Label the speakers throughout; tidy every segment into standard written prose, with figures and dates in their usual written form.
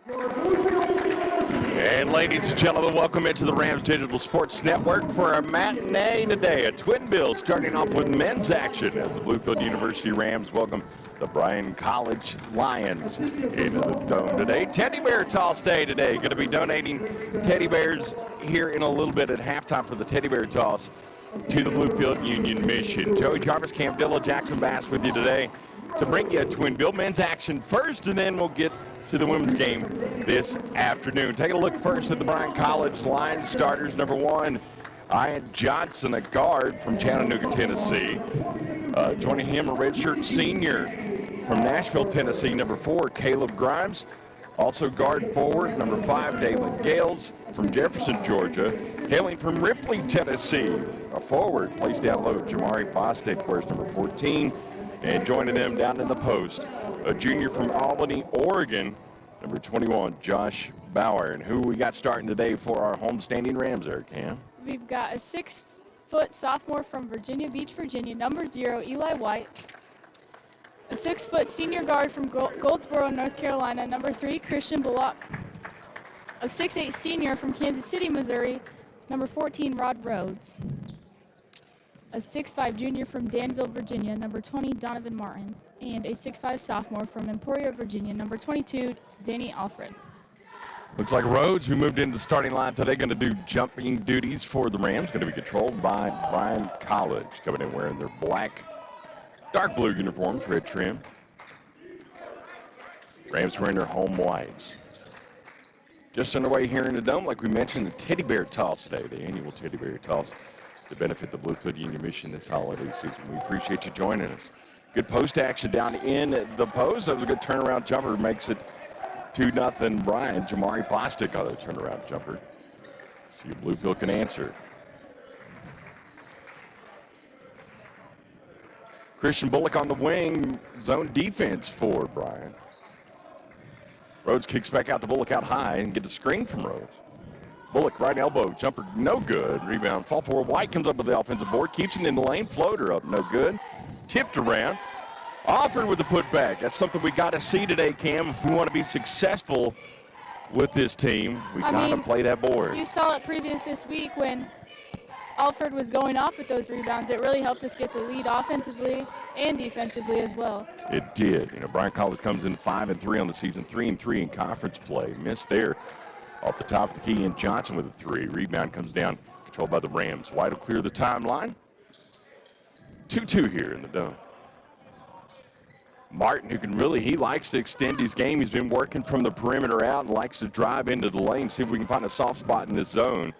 Speaker 1: And ladies and gentlemen, welcome into the Rams Digital Sports Network for our matinee today. A twin bill starting off with men's action as the Bluefield University Rams welcome the Bryan College Lions into the dome today. Teddy Bear Toss Day today. Going to be donating teddy bears here in a little bit at halftime for the Teddy Bear Toss to the Bluefield Union Mission. Joey Jarvis, Cam Dilla, Jackson Bass with you today to bring you a twin bill. Men's action first, and then we'll get to the women's game this afternoon. Take a look first at the Bryan College Lions starters. Number one, Ian Johnson, a guard from Chattanooga, Tennessee. Joining him, a redshirt senior from Nashville, Tennessee. Number 4, Caleb Grimes. Also guard forward, number 5, Dalen Gales from Jefferson, Georgia. Hailing from Ripley, Tennessee, a forward, placed down low, Jamari Bostic wears number 14. And joining them down in the post, a junior from Albany, Oregon, number 21, Josh Bauer. And who we got starting today for our homestanding Rams there, Cam?
Speaker 2: We've got a 6-foot sophomore from Virginia Beach, Virginia, number 0, Eli White. A 6-foot senior guard from Goldsboro, North Carolina, number 3, Christian Bullock. A 6'8 senior from Kansas City, Missouri, number 14, Rod Rhodes. A 6'5 junior from Danville, Virginia, number 20, Donovan Martin. And a 6'5 sophomore from Emporia, Virginia, number 22, Danny Alfred.
Speaker 1: Looks like Rhodes, who moved into the starting line today, going to do jumping duties for the Rams. Going to be controlled by Bryan College, coming in wearing their black, dark blue uniforms, red trim. Rams wearing their home whites. Just underway here in the dome, like we mentioned, the Teddy Bear Toss today, the annual Teddy Bear Toss, to benefit the Bluefield Union Mission this holiday season. We appreciate you joining us. Good post action down in the post. That was a good turnaround jumper. Makes it 2-0 Bryan. Jamari Bostic on a turnaround jumper. See if Bluefield can answer. Christian Bullock on the wing. Zone defense for Bryan. Rhodes kicks back out to Bullock out high and gets a screen from Rhodes. Bullock, right elbow, jumper, no good. Rebound, fall forward. White comes up with the offensive board, keeps it in the lane. Floater up, no good. Tipped around. Alford with the putback. That's something we got to see today, Cam. If we want to be successful with this team, we got to play that board.
Speaker 2: You saw it previous this week when Alford was going off with those rebounds. It really helped us get the lead offensively and defensively as well.
Speaker 1: It did. You know, Bryan College comes in 5-3 on the season, 3-3 in conference play. Missed there. Off the top of the key, Ian Johnson with a 3. Rebound comes down, controlled by the Rams. White will clear the timeline. 2-2 here in the dome. Martin, who can really, he likes to extend his game. He's been working from the perimeter out and likes to drive into the lane, see if we can find a soft spot in this zone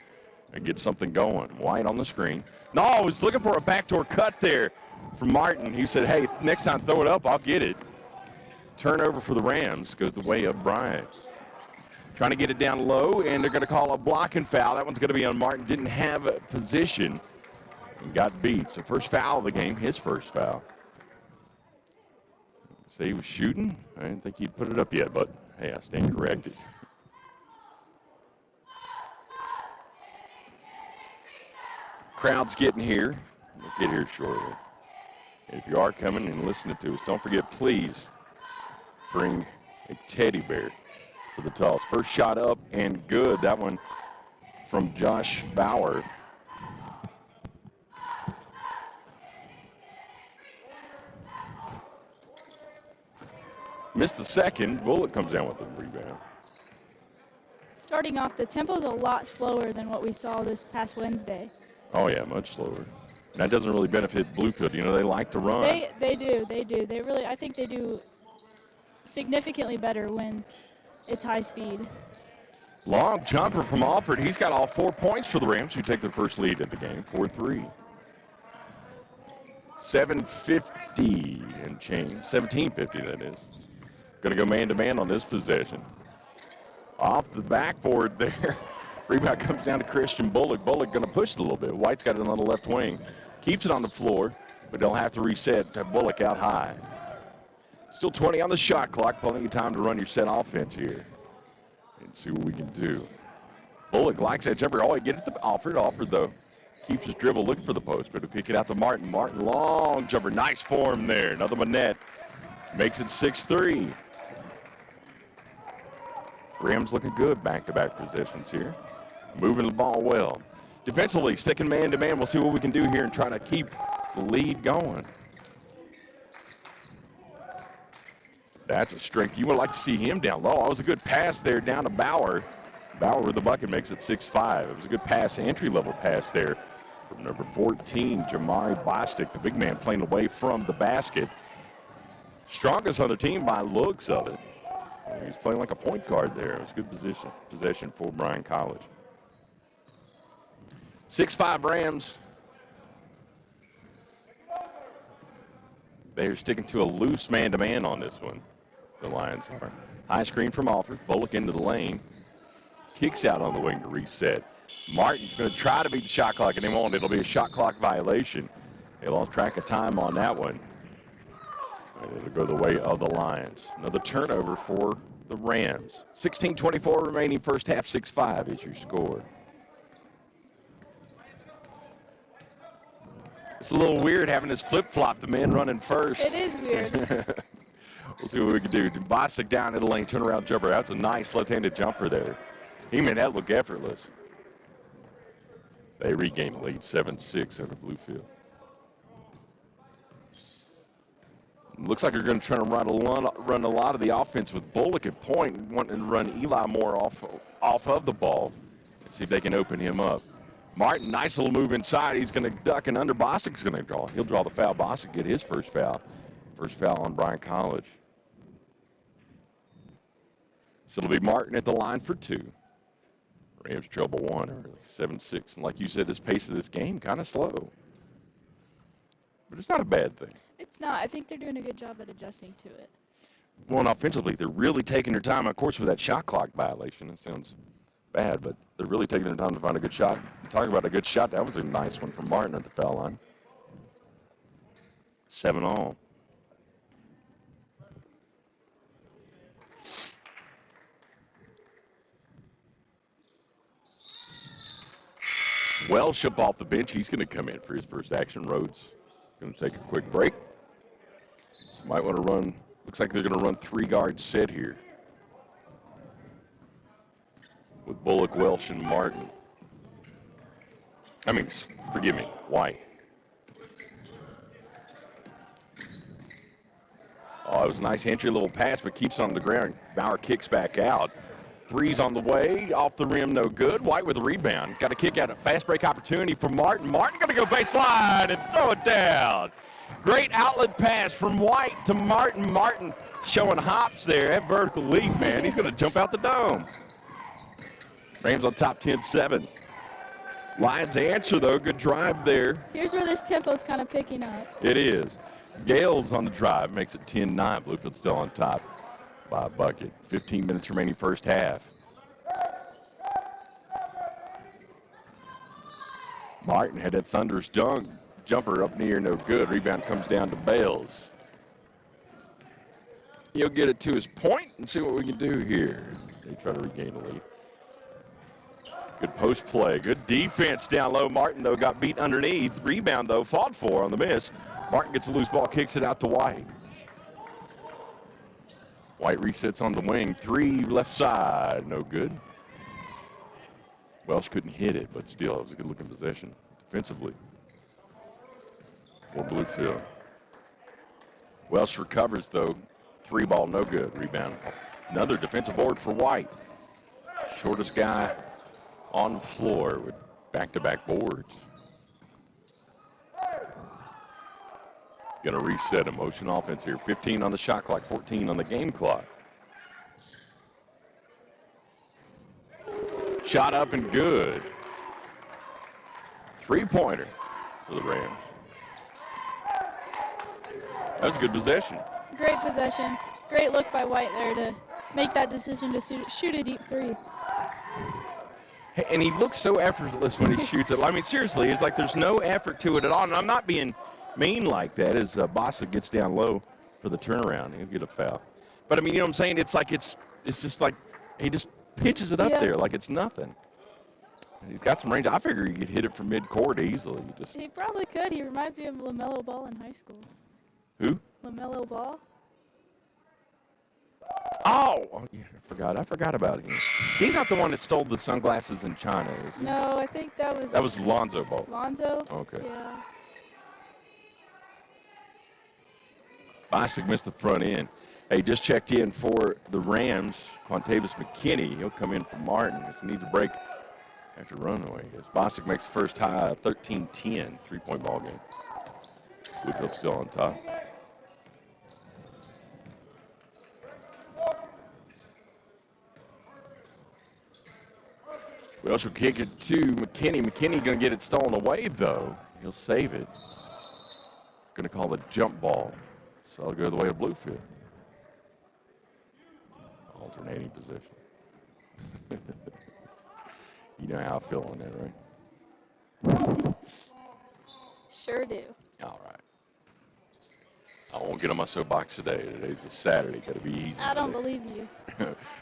Speaker 1: and get something going. White on the screen. No, he's looking for a backdoor cut there from Martin. He said, hey, next time throw it up, I'll get it. Turnover for the Rams goes the way of Bryan. Trying to get it down low, and they're going to call a blocking foul. That one's going to be on Martin. Didn't have a position and got beat. So first foul of the game, his first foul. Say he was shooting. I didn't think he'd put it up yet, but hey, I stand corrected. Crowd's getting here. We'll get here shortly. And if you are coming and listening to us, don't forget, please bring a teddy bear for the toss. First shot up and good. That one from Josh Bauer. Missed the second. Bullock comes down with the rebound.
Speaker 2: Starting off, the tempo's a lot slower than what we saw this past Wednesday.
Speaker 1: Oh, yeah, much slower. And that doesn't really benefit Bluefield. You know, they like to run.
Speaker 2: They do. They really, I think they do significantly better when it's high speed.
Speaker 1: Long jumper from Alford. He's got all 4 points for the Rams, who take their first lead at the game, 4-3. 7:50 and change. 17:50, that is. Going to go man-to-man on this possession. Off the backboard there. Rebound comes down to Christian Bullock. Bullock going to push it a little bit. White's got it on the left wing. Keeps it on the floor, but they'll have to reset to Bullock out high. Still 20 on the shot clock. Plenty of time to run your set offense here and see what we can do. Bullock likes that jumper. Oh, he gets it to Alford. Alford, though, keeps his dribble looking for the post, but he'll kick it out to Martin. Martin, long jumper. Nice form there. Another Manette. Makes it 6-3. Rams looking good back-to-back possessions here. Moving the ball well. Defensively, sticking man-to-man. We'll see what we can do here and try to keep the lead going. That's a strength. You would like to see him down low. That was a good pass there down to Bauer. Bauer with the bucket makes it 6-5. It was a good pass, entry-level pass there from number 14, Jamari Bostic, the big man playing away from the basket. Strongest on the team by looks of it. He's playing like a point guard there. It was a good possession for Bryan College. 6-5 Rams. They're sticking to a loose man-to-man on this one. The Lions are. High screen from Alford. Bullock into the lane. Kicks out on the wing to reset. Martin's going to try to beat the shot clock, and they won't. It'll be a shot clock violation. They lost track of time on that one. And it'll go the way of the Lions. Another turnover for the Rams. 16:24 remaining first half, 6-5 is your score. It's a little weird having this flip-flop, the man running first.
Speaker 2: It is weird.
Speaker 1: We'll see what we can do. Bostic down in the lane, turnaround jumper. That's a nice left-handed jumper there. He made that look effortless. They regain the lead, 7-6 over Bluefield. Looks like they're going to try to run a lot of the offense with Bullock at point, wanting to run Eli more off of the ball and see if they can open him up. Martin, nice little move inside. He's going to duck and under. Bostic's going to draw. He'll draw the foul. Bostic get his first foul. First foul on Bryan College. So it'll be Martin at the line for two. Rams trouble one early, 7-6. And like you said, this pace of this game kind of slow. But it's not a bad thing.
Speaker 2: It's not. I think they're doing a good job at adjusting to it.
Speaker 1: Well, and offensively, they're really taking their time. Of course, with that shot clock violation, it sounds bad, but they're really taking their time to find a good shot. Talking about a good shot, that was a nice one from Martin at the foul line. 7-all. Welsh up off the bench. He's going to come in for his first action. Rhodes going to take a quick break. So might want to run. Looks like they're going to run three-guard set here with Bullock, Welsh, and Martin. I mean, forgive me, White. Oh, it was a nice entry little pass, but keeps on the ground. Bauer kicks back out. Three's on the way, off the rim, no good. White with a rebound. Got a kick out, a fast break opportunity for Martin. Martin going to go baseline and throw it down. Great outlet pass from White to Martin. Martin showing hops there. That vertical leap, man. He's going to jump out the dome. Rams on top 10-7. Lions answer, though. Good drive there.
Speaker 2: Here's where this tempo's kind of picking up.
Speaker 1: It is. Gales on the drive makes it 10-9. Bluefield still on top by a bucket. 15 minutes remaining first half. Martin had that thunderous dunk. Jumper up near, no good. Rebound comes down to Bales. He'll get it to his point and see what we can do here. They try to regain the lead. Good post play. Good defense down low. Martin, though, got beat underneath. Rebound, though, fought for on the miss. Martin gets a loose ball, kicks it out to White. White resets on the wing. Three left side. No good. Welsh couldn't hit it, but still, it was a good-looking possession defensively for Bluefield. Welsh recovers, though. Three ball, no good. Rebound. Another defensive board for White. Shortest guy on the floor with back-to-back boards. Going to reset a motion offense here. 15 on the shot clock, 14 on the game clock. Shot up and good. Three-pointer for the Rams. That was a good possession.
Speaker 2: Great possession. Great look by White there to make that decision to shoot a deep three.
Speaker 1: And he looks so effortless when he shoots it. I mean, seriously, it's like there's no effort to it at all. And I'm not being mean like that as Bostic gets down low for the turnaround. He'll get a foul. But, I mean, you know what I'm saying? It's like it's just like he just pitches it up there like it's nothing. He's got some range. I figure he could hit it from mid-court easily.
Speaker 2: He probably could. He reminds me of LaMelo Ball in high school.
Speaker 1: Who?
Speaker 2: LaMelo Ball.
Speaker 1: Oh, yeah, I forgot about him. He's not the one that stole the sunglasses in China, is he?
Speaker 2: No, I think that was...
Speaker 1: That was Lonzo Ball.
Speaker 2: Lonzo?
Speaker 1: Okay.
Speaker 2: Yeah.
Speaker 1: Bostic missed the front end. Hey, just checked in for the Rams. Quantavis McKinney. He'll come in for Martin. If he needs a break after runaway. Bostic makes the first tie, 13-10, three-point ball game. Bluefield still on top. We also kick it to McKinney. McKinney going to get it stolen away, though. He'll save it. Going to call the jump ball. So it'll go the way of Bluefield. Alternating position. You know how I feel on that, right?
Speaker 2: Sure do.
Speaker 1: All right. I won't get on my soapbox today. Today's a Saturday. Got to be easy.
Speaker 2: I don't
Speaker 1: today.
Speaker 2: believe you.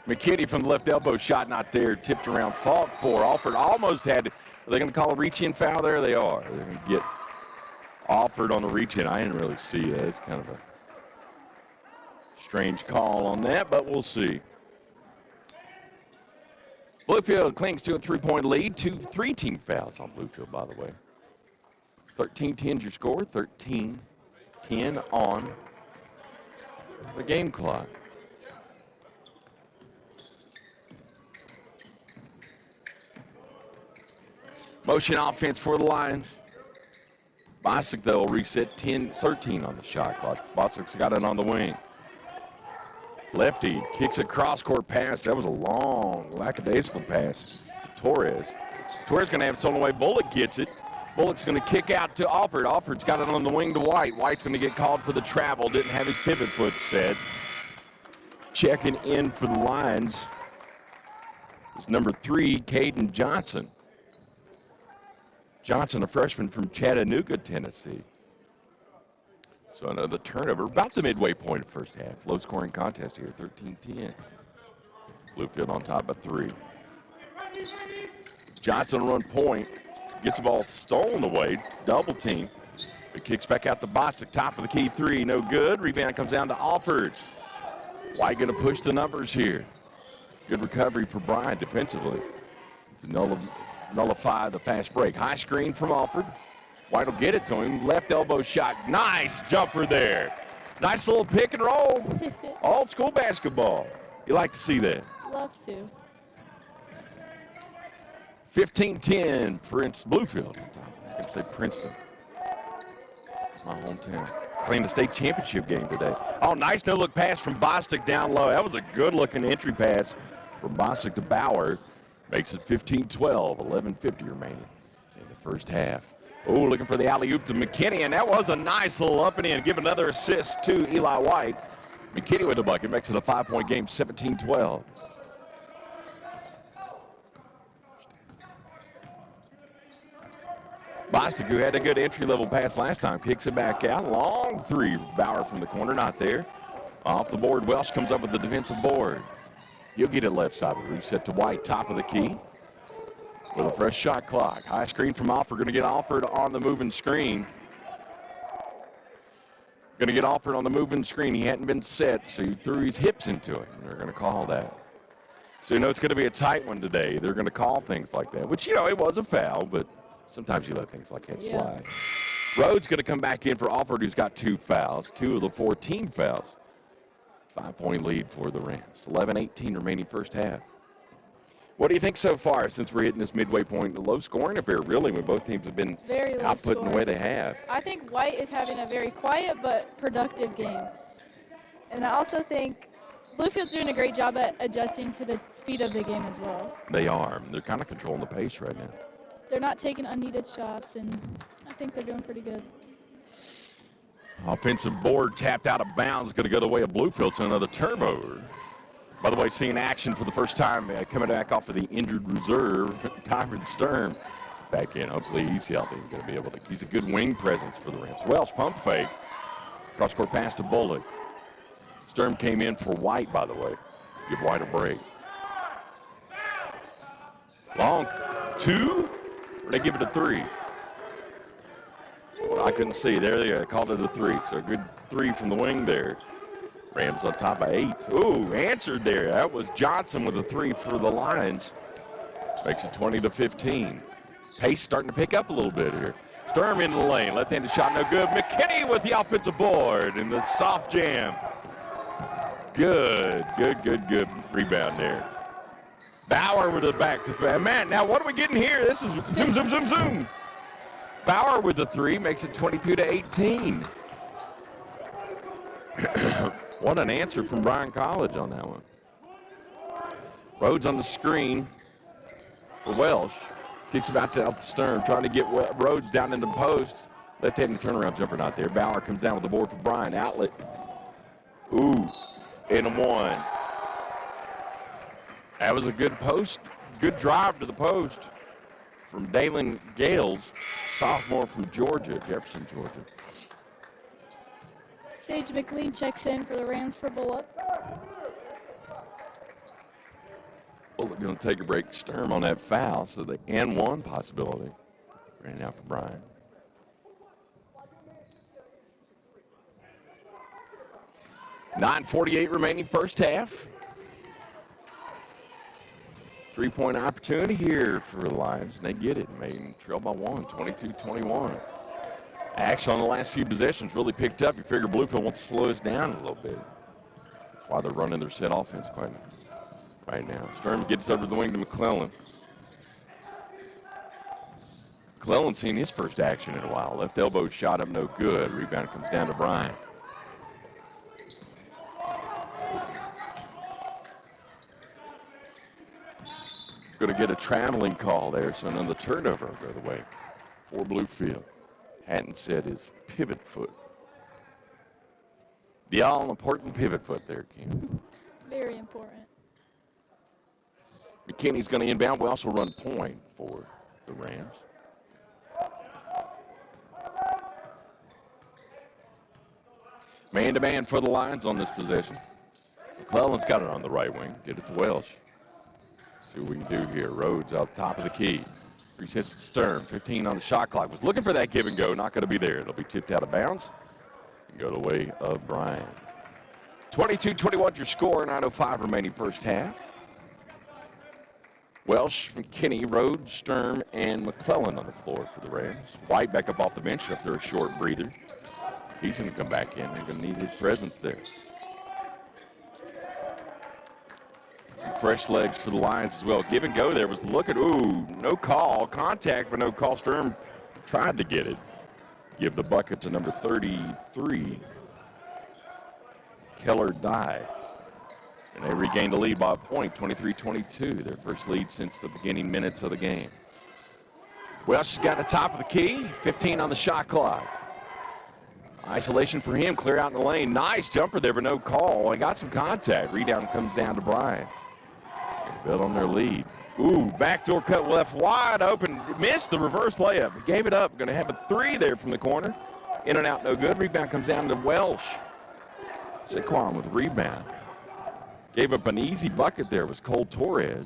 Speaker 1: McKinney from the left elbow shot not there. Tipped around, fought for. Alford almost had. Are they going to call a reach-in foul? There they are. They're going to get Alford on the reach-in. I didn't really see that. It's kind of a strange call on that, but we'll see. Bluefield clings to a three-point lead. 3-team fouls on Bluefield, by the way. 13-10 your score. 13-10 on the game clock. Motion offense for the Lions. Bostic, though, will reset 10-13 on the shot clock. Bostic's got it on the wing. Lefty kicks a cross-court pass. That was a long, lackadaisical pass to Torres. Torres going to have it stolen away. Bullock gets it. Bullock's going to kick out to Alford. Alford's got it on the wing to White. White's going to get called for the travel. Didn't have his pivot foot set. Checking in for the Lions is number 3, Caden Johnson. Johnson, a freshman from Chattanooga, Tennessee. So another turnover, about the midway point of first half. Low-scoring contest here, 13-10. Bluefield on top of 3. Johnson on run point, gets the ball stolen away, double team. It kicks back out to Bostic, top of the key 3, no good. Rebound comes down to Alford. White going to push the numbers here. Good recovery for Bryan defensively to nullify the fast break. High screen from Alford. White will get it to him. Left elbow shot. Nice jumper there. Nice little pick and roll. Old school basketball. You like to see that.
Speaker 2: Love to.
Speaker 1: 15-10, Bluefield. I was going to say Princeton. It's my hometown. Playing the state championship game today. Oh, nice no-look pass from Bostic down low. That was a good-looking entry pass from Bostic to Bauer. Makes it 15-12, 11:50 remaining in the first half. Oh, looking for the alley-oop to McKinney, and that was a nice little up and in. Give another assist to Eli White. McKinney with the bucket makes it a 5-point game, 17-12. Bostic, who had a good entry-level pass last time, kicks it back out. Long 3, Bauer from the corner, not there. Off the board, Welsh comes up with the defensive board. He'll get it left side, reset to White, top of the key. With a fresh shot clock. High screen from Alford. Going to get Alford on the moving screen. Going to get Alford on the moving screen. He hadn't been set, so he threw his hips into it. And they're going to call that. So you know it's going to be a tight one today. They're going to call things like that, which, you know, it was a foul, but sometimes you let things like that slide. Rhodes going to come back in for Alford, who's got 2 fouls, 2 of the 4 team fouls. 5-point lead for the Rams. 11-18 remaining first half. What do you think so far since we're hitting this midway point? The low scoring affair, really, when both teams have been outputting the way they have.
Speaker 2: I think White is having a very quiet but productive game. And I also think Bluefield's doing a great job at adjusting to the speed of the game as well.
Speaker 1: They are. They're kind of controlling the pace right now.
Speaker 2: They're not taking unneeded shots, and I think they're doing pretty good.
Speaker 1: Offensive board tapped out of bounds, going to go the way of Bluefield, so another turnover. By the way, seeing action for the first time, coming back off of the injured reserve, Tyron Sturm back in. Hopefully he's healthy. He's going to be able to. He's a good wing presence for the Rams. Welsh pump fake. Cross-court pass to Bullock. Sturm came in for White, by the way. Give White a break. Long 2? Or they give it a 3? Well, I couldn't see. There they are. Called it a 3. So a good 3 from the wing there. Rams on top by 8. Ooh, answered there. That was Johnson with a 3 for the Lions. Makes it 20-15. Pace starting to pick up a little bit here. Sturm in the lane. Left-handed shot, no good. McKinney with the offensive board and the soft jam. Good rebound there. Bauer with the back to man. Now what are we getting here? This is zoom. Bauer with the 3 makes it 22-18. What an answer from Bryan College on that one. Rhodes on the screen for Welsh. Kicks it out to Sturm, trying to get Rhodes down in the post. Left-handed turnaround jumper not there. Bauer comes down with the board for Bryan. Outlet. Ooh, and a 1. That was a good post, good drive to the post from Dalen Gales, sophomore from Georgia, Jefferson, Georgia.
Speaker 2: Sage McLean checks in for the Rams for Bullock.
Speaker 1: Bullock going to take a break. Sturm on that foul, so the N1 possibility. Ran out for Bryan. .48 remaining first half. 3-point opportunity here for the Lions, and they get it. Made trail by 1, 22-21. Action on the last few possessions really picked up. You figure Bluefield wants to slow us down a little bit. That's why they're running their set offense quite right now. Sturm gets over the wing to McClellan. McClellan's seen his first action in a while. Left elbow shot up, no good. Rebound comes down to Bryan. Going to get a traveling call there, so another turnover will go the way for Bluefield. Hadn't said his pivot foot. The all-important pivot foot there, Kim.
Speaker 2: Very important.
Speaker 1: McKinney's going to inbound. We also run point for the Rams. Man-to-man for the Lions on this possession. McClellan's got it on the right wing. Get it to Welsh. See what we can do here. Rhodes out top of the key. Resets to Sturm. 15 on the shot clock. Was looking for that give and go. Not going to be there. It'll be tipped out of bounds and go the way of Bryan. 22-21 your score. 9:05 remaining first half. Welsh, McKinney, Rhodes, Sturm, and McClellan on the floor for the Rams. White back up off the bench after a short breather. He's going to come back in. They're going to need his presence there. Fresh legs for the Lions as well. Give and go there was looking. Ooh, no call. Contact, but no call. Sturm tried to get it. Give the bucket to number 33, Keller Dye. And they regained the lead by a point, 23-22. Their first lead since the beginning minutes of the game. Welsh has got the top of the key. 15 on the shot clock. Isolation for him. Clear out in the lane. Nice jumper there, but no call. He got some contact. Rebound comes down to Bryan. Built on their lead. Ooh, backdoor cut left wide open. Missed the reverse layup. Gave it up. Going to have a 3 there from the corner. In and out, no good. Rebound comes down to Welsh. Saquon with a rebound. Gave up an easy bucket there. Was Cole Torres.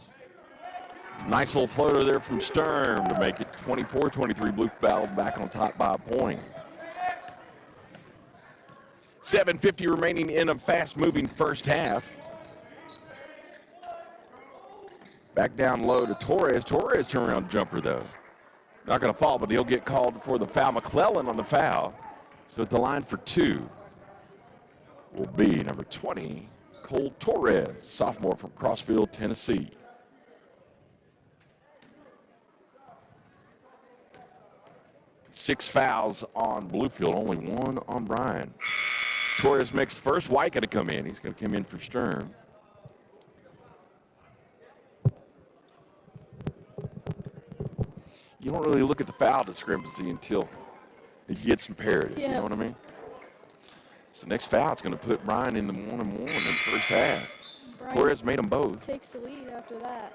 Speaker 1: Nice little floater there from Sturm to make it 24-23. Bluefield back on top by a point. 7:50 remaining in a fast-moving first half. Back down low to Torres. Torres turnaround jumper, though. Not going to fall, but he'll get called for the foul. McClellan on the foul. So at the line for 2 will be number 20, Cole Torres, sophomore from Crossfield, Tennessee. Six fouls on Bluefield, only 1 on Bryan. Torres makes the first. White going to come in. He's going to come in for Sturm. You don't really look at the foul discrepancy until you get some parity. You know what I mean? So next foul is going to put Bryan in the 1-1 in the first half. Torres made them both.
Speaker 2: Takes the lead after that.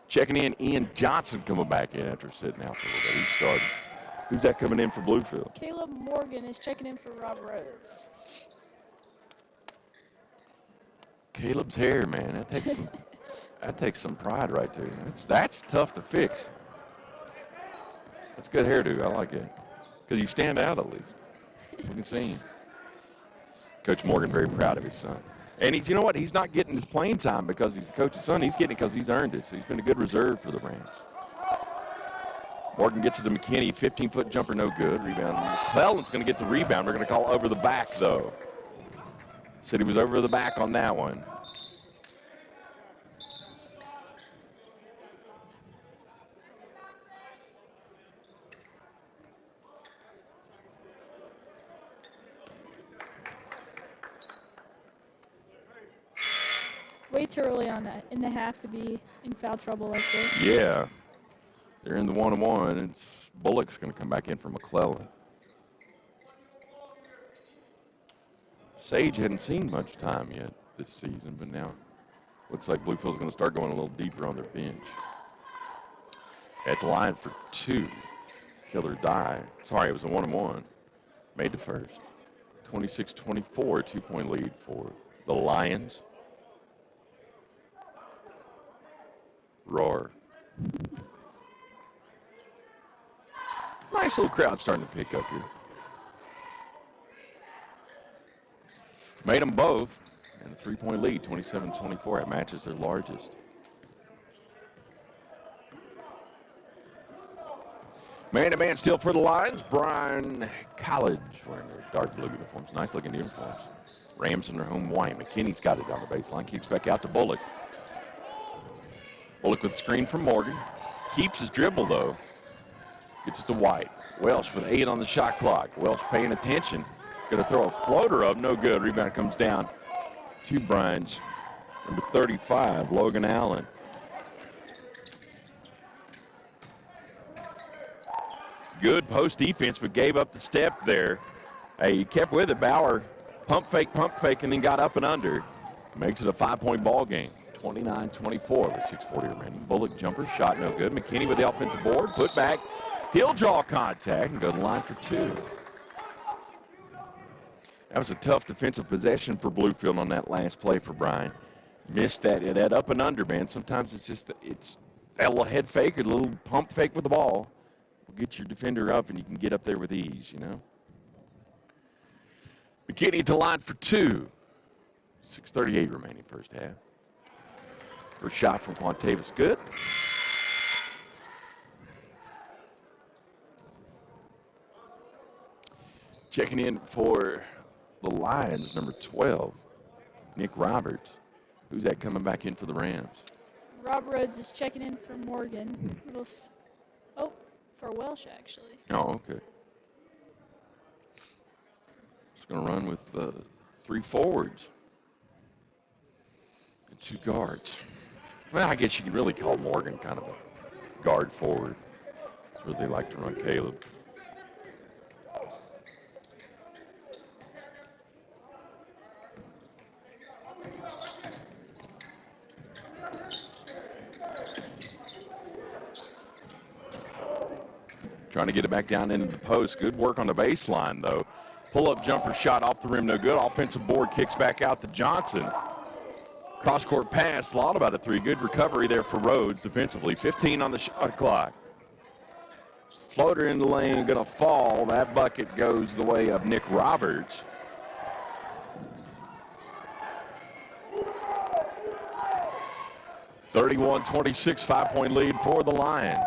Speaker 1: Checking in, Ian Johnson coming back in after sitting out for a little bit. He started. Who's that coming in for Bluefield?
Speaker 2: Caleb Morgan is checking in for Rob Rhodes.
Speaker 1: Caleb's hair, man. That takes some pride right there. That's tough to fix. That's good hairdo. I like it. Because you stand out at least. You can see him. Coach Morgan very proud of his son. And you know what? He's not getting his playing time because he's the coach's son. He's getting it because he's earned it. So he's been a good reserve for the Rams. Morgan gets it to McKinney. 15-foot jumper, no good. Rebound. McClellan's going to get the rebound. We're going to call over the back, though. Said he was over the back on that one.
Speaker 2: Way too early on that in the half to be in foul trouble like this.
Speaker 1: Yeah. They're in the 1-1. It's Bullock's going to come back in for McClellan. Sage hadn't seen much time yet this season, but now looks like Bluefield's going to start going a little deeper on their bench. At the line for 2. Killer die. Sorry, it was a 1-1. Made the first. 26-24, 2-point lead for the Lions. Roar. Nice little crowd starting to pick up here. Made them both. And a 3-point lead, 27-24. It matches their largest. Man-to-man steal for the Lions. Bryan College wearing their dark blue uniforms. Nice looking uniforms. Rams in their home white. McKinney's got it on the baseline. Kicks back out to Bullock. Bullock with the screen from Morgan. Keeps his dribble, though. Gets it to White. Welsh with 8 on the shot clock. Welsh paying attention. Going to throw a floater up. No good. Rebound comes down to Bryan's number 35, Logan Allen. Good post defense, but gave up the step there. He kept with it. Bauer pump fake, and then got up and under. Makes it a 5-point ball game. 29-24 with 6:40 remaining. Bullock jumper, shot no good. McKinney with the offensive board, put back. He'll draw contact and go to the line for 2. That was a tough defensive possession for Bluefield on that last play for Bryan. Missed that up and under, man. Sometimes it's that little head fake or the little pump fake with the ball will get your defender up and you can get up there with ease, you know. McKinney to line for 2. 6:38 remaining first half. First shot from Quantavis, good. Checking in for the Lions, number 12, Nick Roberts. Who's that coming back in for the Rams?
Speaker 2: Rob Rhodes is checking in for Morgan. For Welsh, actually.
Speaker 1: Oh, okay. Just going to run with 3 forwards and 2 guards. Well, I guess you can really call Morgan kind of a guard forward. That's where they like to run Caleb. Trying to get it back down into the post. Good work on the baseline, though. Pull-up jumper shot off the rim, no good. Offensive board kicks back out to Johnson. Cross-court pass, thought about a 3. Good recovery there for Rhodes defensively. 15 on the shot clock. Floater in the lane, going to fall. That bucket goes the way of Nick Roberts. (31-26), 5-point lead for the Lions.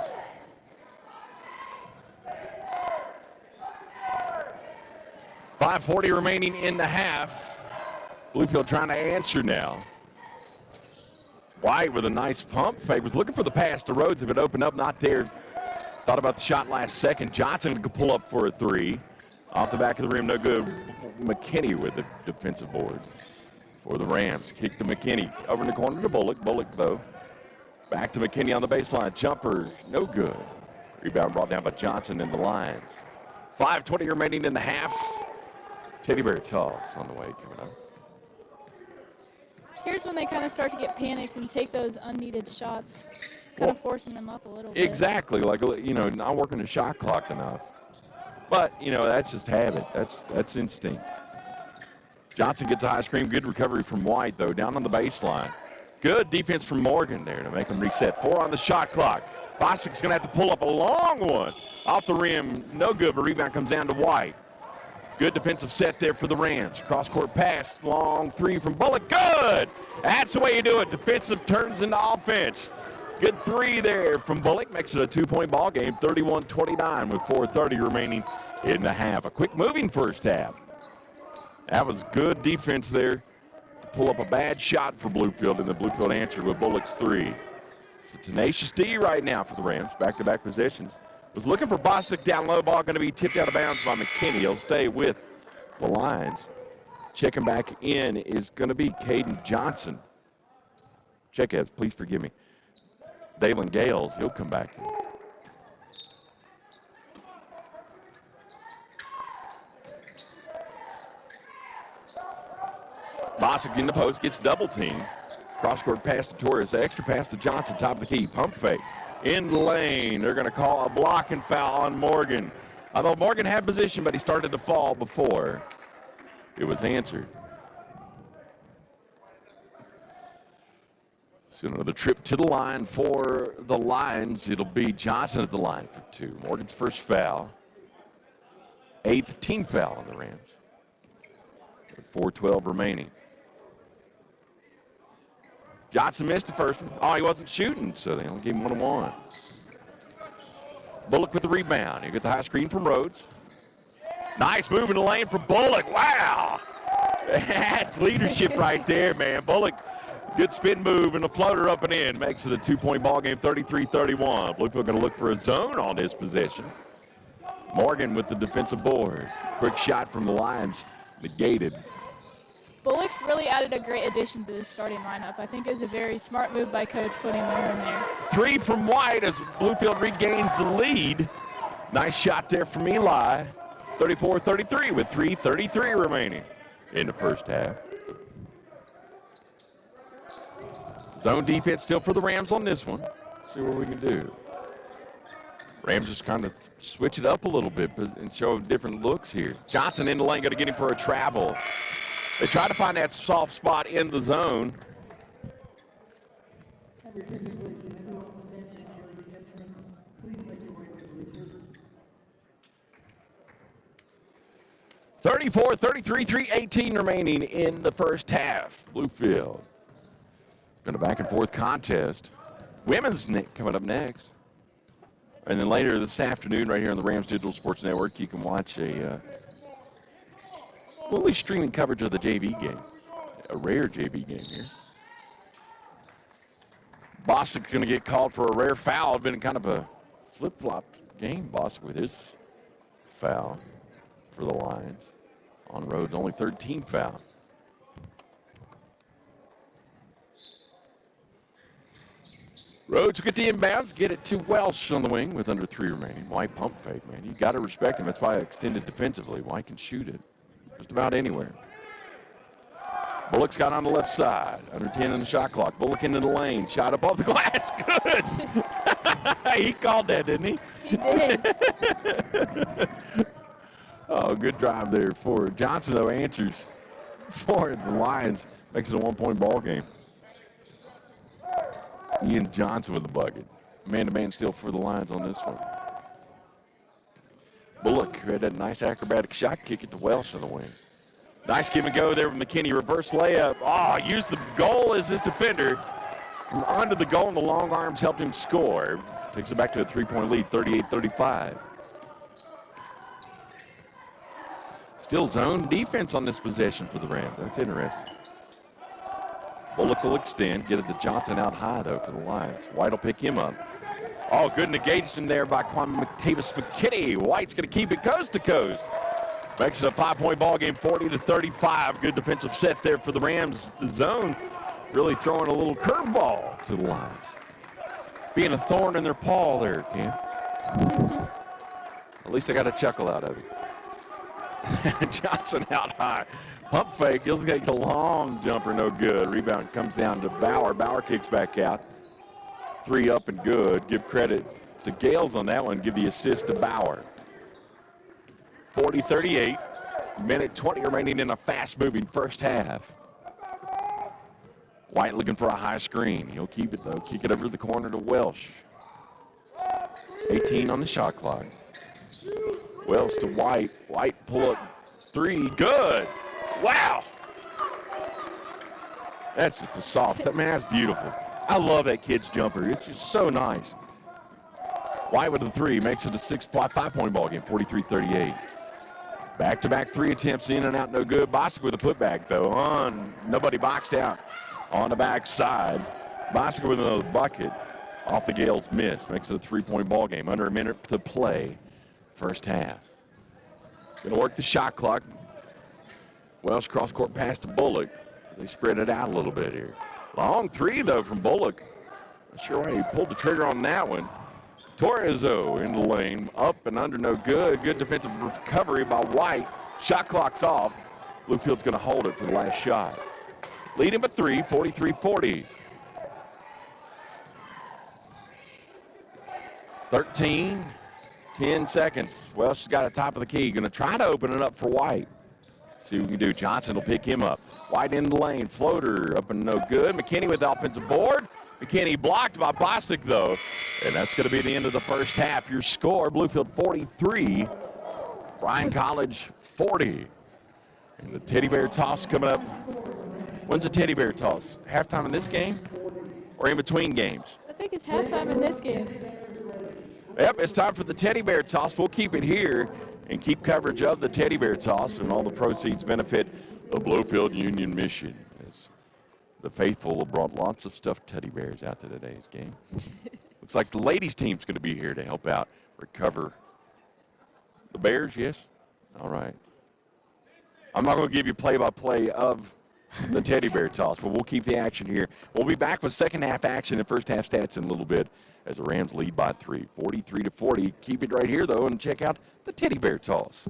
Speaker 1: .540 remaining in the half. Bluefield trying to answer now. White with a nice pump fake. Was looking for the pass to Rhodes. If it opened up, not there. Thought about the shot last second. Johnson could pull up for a 3. Off the back of the rim, no good. McKinney with the defensive board for the Rams. Kick to McKinney. Over in the corner to Bullock. Bullock, though. Back to McKinney on the baseline. Jumper, no good. Rebound brought down by Johnson in the Lions. 5:20 remaining in the half. Teddy Bear toss on the way coming up.
Speaker 2: Here's when they kind of start to get panicked and take those unneeded shots, kind of forcing them up a little bit.
Speaker 1: Exactly, like, you know, not working the shot clock enough. But, you know, that's just habit. That's instinct. Johnson gets a high screen. Good recovery from White, though, down on the baseline. Good defense from Morgan there to make him reset. 4 on the shot clock. Bostic's going to have to pull up a long one. Off the rim, no good, but rebound comes down to White. Good defensive set there for the Rams. Cross-court pass, long three from Bullock. Good! That's the way you do it. Defensive turns into offense. Good three there from Bullock. Makes it a 2-point ball game, 31-29 with 4:30 remaining in the half. A quick moving first half. That was good defense there to pull up a bad shot for Bluefield, and the Bluefield answered with Bullock's three. It's a tenacious D right now for the Rams. Back-to-back possessions. Was looking for Bostic down low. Ball going to be tipped out of bounds by McKinney. He'll stay with the Lions. Checking back in is going to be Caden Johnson. Checkheads, please forgive me. Dalen Gales, he'll come back in. Bostic in the post, gets double teamed. Cross-court pass to Torres, extra pass to Johnson, top of the key, pump fake. In the lane, they're going to call a blocking foul on Morgan. Although Morgan had position, but he started to fall before it was answered. So another trip to the line for the Lions. It'll be Johnson at the line for two. Morgan's first foul. 8th team foul on the Rams. 4:12 remaining. Johnson missed the first one. Oh, he wasn't shooting, so they only gave him 1-on-1. Bullock with the rebound. You get the high screen from Rhodes. Nice move in the lane for Bullock. Wow. That's leadership right there, man. Bullock, good spin move and a floater up and in. Makes it a 2-point ball game, 33-31. Bluefield going to look for a zone on this possession. Morgan with the defensive board. Quick shot from the Lions, negated.
Speaker 2: Bullock's really added a great addition to this starting lineup. I think it was a very smart move by Coach putting him in there.
Speaker 1: Three from White as Bluefield regains the lead. Nice shot there from Eli. 34-33 with 3:33 remaining in the first half. Zone defense still for the Rams on this one. Let's see what we can do. Rams just kind of switch it up a little bit and show different looks here. Johnson in the lane, going to get him for a travel. They try to find that soft spot in the zone. (34-33, 3:18 remaining in the first half. Bluefield. Been a back and forth contest. Women's coming up next. And then later this afternoon, right here on the Rams Digital Sports Network, you can watch we'll be streaming coverage of the JV game. A rare JV game here. Bostic's going to get called for a rare foul. It's been kind of a flip-flop game, Bostic, with his foul for the Lions. On Rhodes, only 13 fouls. Rhodes will get the inbounds, get it to Welsh on the wing with under 3 remaining. White pump fake, man. You got to respect him. That's why I extended defensively. White can shoot it just about anywhere. Bullock's got on the left side. Under 10 in the shot clock. Bullock into the lane. Shot up off the glass. Good. He called that, didn't he?
Speaker 2: He did.
Speaker 1: Oh, good drive there for Johnson, though, answers for the Lions. Makes it a 1-point ball game. Ian Johnson with the bucket. Man-to-man steal for the Lions on this one. Bullock had that nice acrobatic shot, kick it to Welsh on the wing. Nice give and go there with McKinney. Reverse layup. Oh, used the goal as his defender. From under the goal, and the long arms helped him score. Takes it back to a 3-point lead, 38-35. Still zone defense on this possession for the Rams. That's interesting. Bullock will extend, get it to Johnson out high, though, for the Lions. White will pick him up. Oh, good negation there by Kwame Tavis McKinney. White's going to keep it coast to coast. Makes it a 5-point ball game, 40-35. Good defensive set there for the Rams. The zone really throwing a little curveball to the Lions. Being a thorn in their paw there, Cam. At least I got a chuckle out of it. Johnson out high. Pump fake, he'll take the long jumper, no good. Rebound comes down to Bauer. Bauer kicks back out. 3 up and good. Give credit to Gales on that one. Give the assist to Bauer. 40-38. Minute 20 remaining in a fast-moving first half. White looking for a high screen. He'll keep it, though. Kick it over to the corner to Welsh. 18 on the shot clock. Welsh to White. White pull up Three, good. Wow. That's just a soft, man, that's beautiful. I love that kid's jumper. It's just so nice. White with the three, makes it a 5-point ball game, 43-38. Back-to-back three attempts in and out, no good. Bosick with a putback, though. Nobody boxed out on the backside. Bosick with another bucket off the Gales miss. Makes it a 3-point ball game. Under a minute to play, first half. Going to work the shot clock. Welsh cross-court pass to Bullock as they spread it out a little bit here. Long three, though, from Bullock. Not sure why he pulled the trigger on that one. Torres, though, in the lane. Up and under, no good. Good defensive recovery by White. Shot clock's off. Bluefield's going to hold it for the last shot. Leading by three, 43-40. 10 seconds. Welsh has got it top of the key. Going to try to open it up for White. See what we can do. Johnson will pick him up. White in the lane. Floater up and no good. McKinney with the offensive board. McKinney blocked by Bosick, though. And that's going to be the end of the first half. Your score, Bluefield 43, Bryan College 40. And the teddy bear toss coming up. When's the teddy bear toss? Halftime in this game or in between games?
Speaker 2: I think it's halftime in this game.
Speaker 1: Yep, it's time for the teddy bear toss. We'll keep it here and keep coverage of the teddy bear toss, and all the proceeds benefit the Bluefield Union Mission. As the faithful brought lots of stuffed teddy bears out to today's game. Looks like the ladies' team's going to be here to help out recover the Bears, yes? All right. I'm not going to give you play-by-play of the teddy bear toss, but we'll keep the action here. We'll be back with second half action and first half stats in a little bit as the Rams lead by 3, 43-40. Keep it right here, though, and check out the teddy bear toss.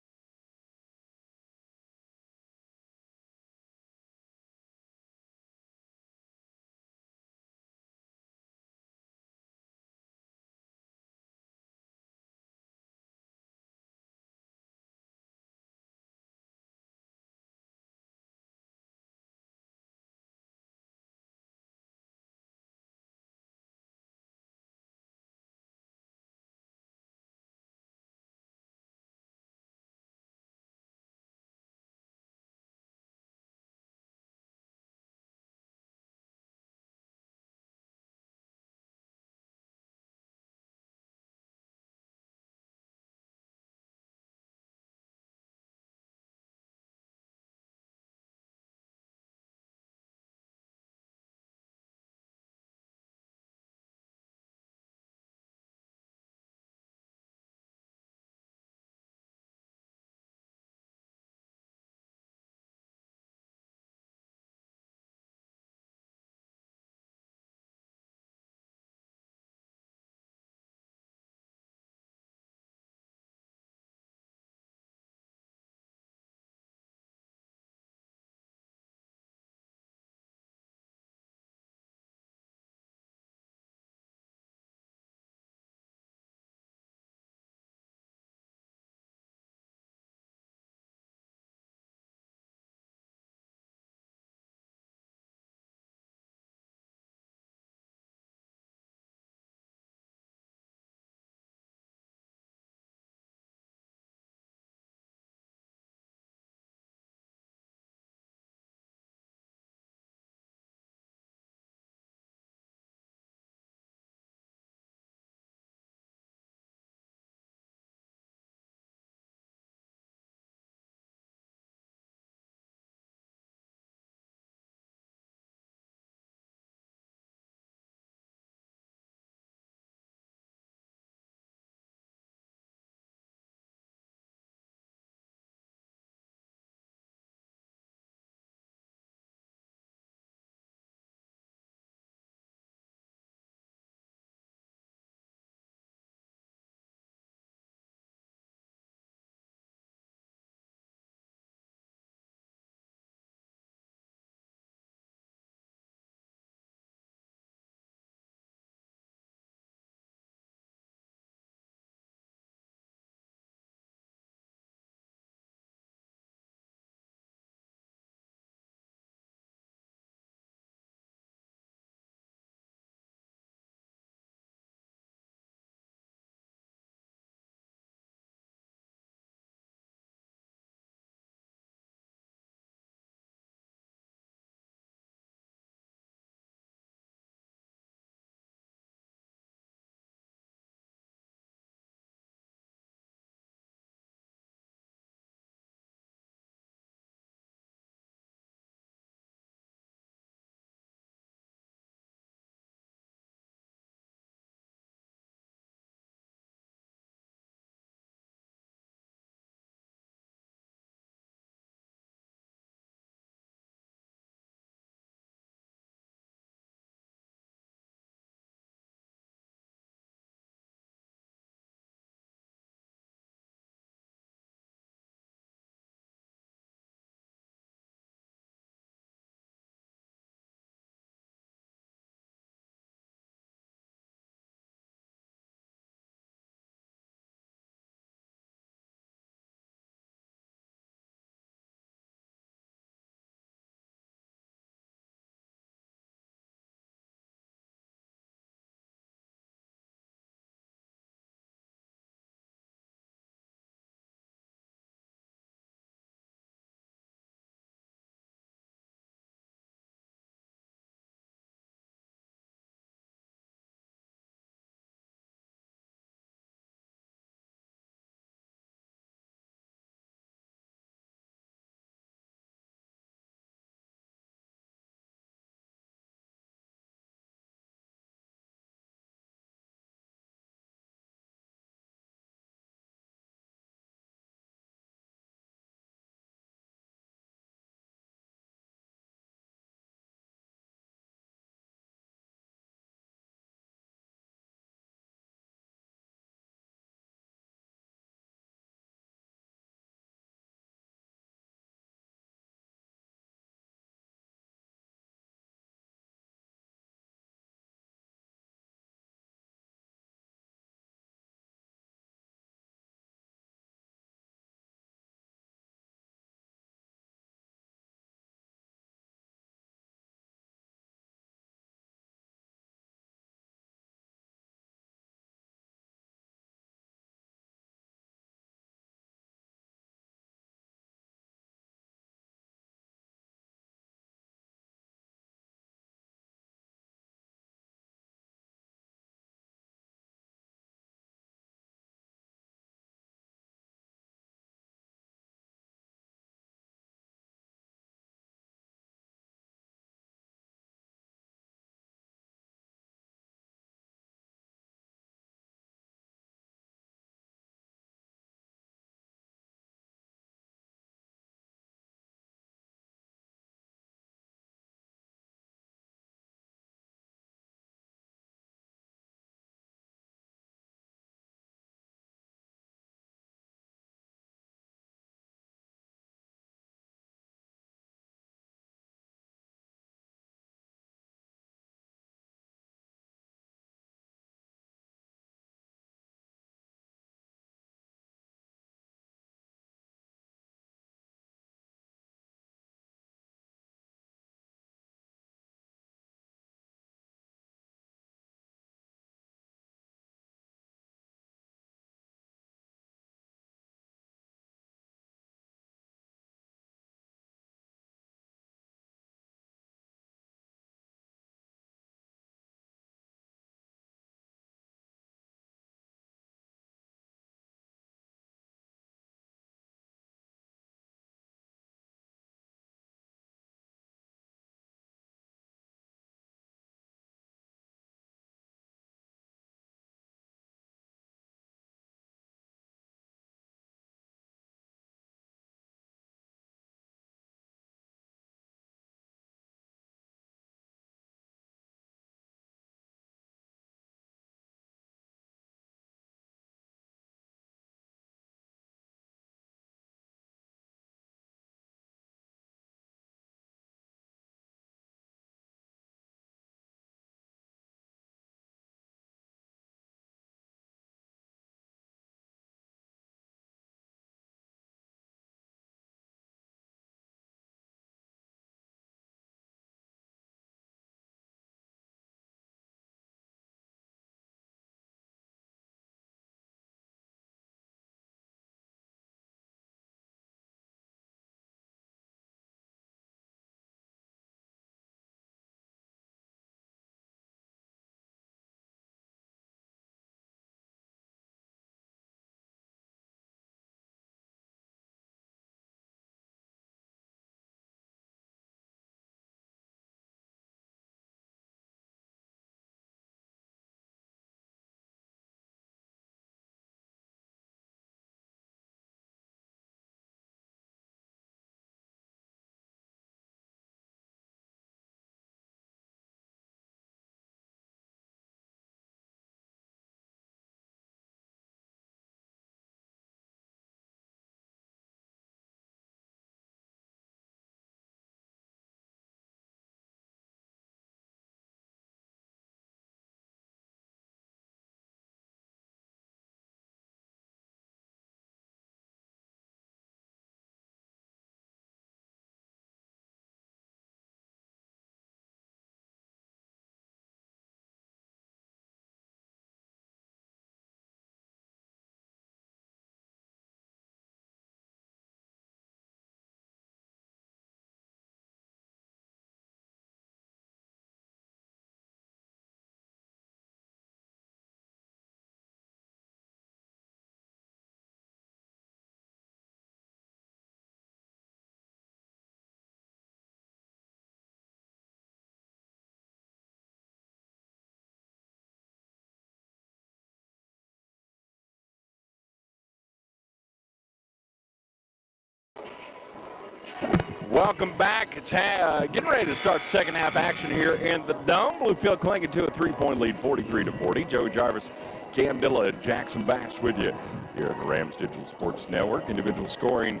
Speaker 1: Welcome back. It's getting ready to start second half action here in the Dome. Bluefield clinging to a 3-point lead, 43-40. Joey Jarvis, Cam Dilla, and Jackson Bass with you here at the Rams Digital Sports Network. Individual scoring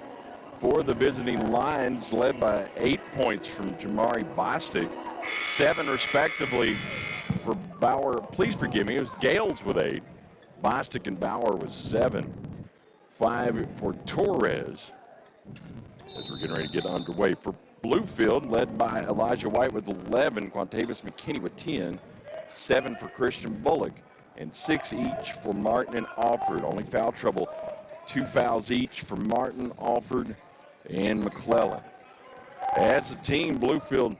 Speaker 1: for the visiting Lions, led by 8 points from Jamari Bostic, 7 respectively for Bauer. Please forgive me, it was Gales with 8. Bostic and Bauer was 7. 5 for Torres. As we're getting ready to get underway for Bluefield, led by Elijah White with 11, Quantavious McKinney with 10, 7 for Christian Bullock, and 6 each for Martin and Alford. Only foul trouble, 2 fouls each for Martin, Alford, and McClellan. As a team, Bluefield.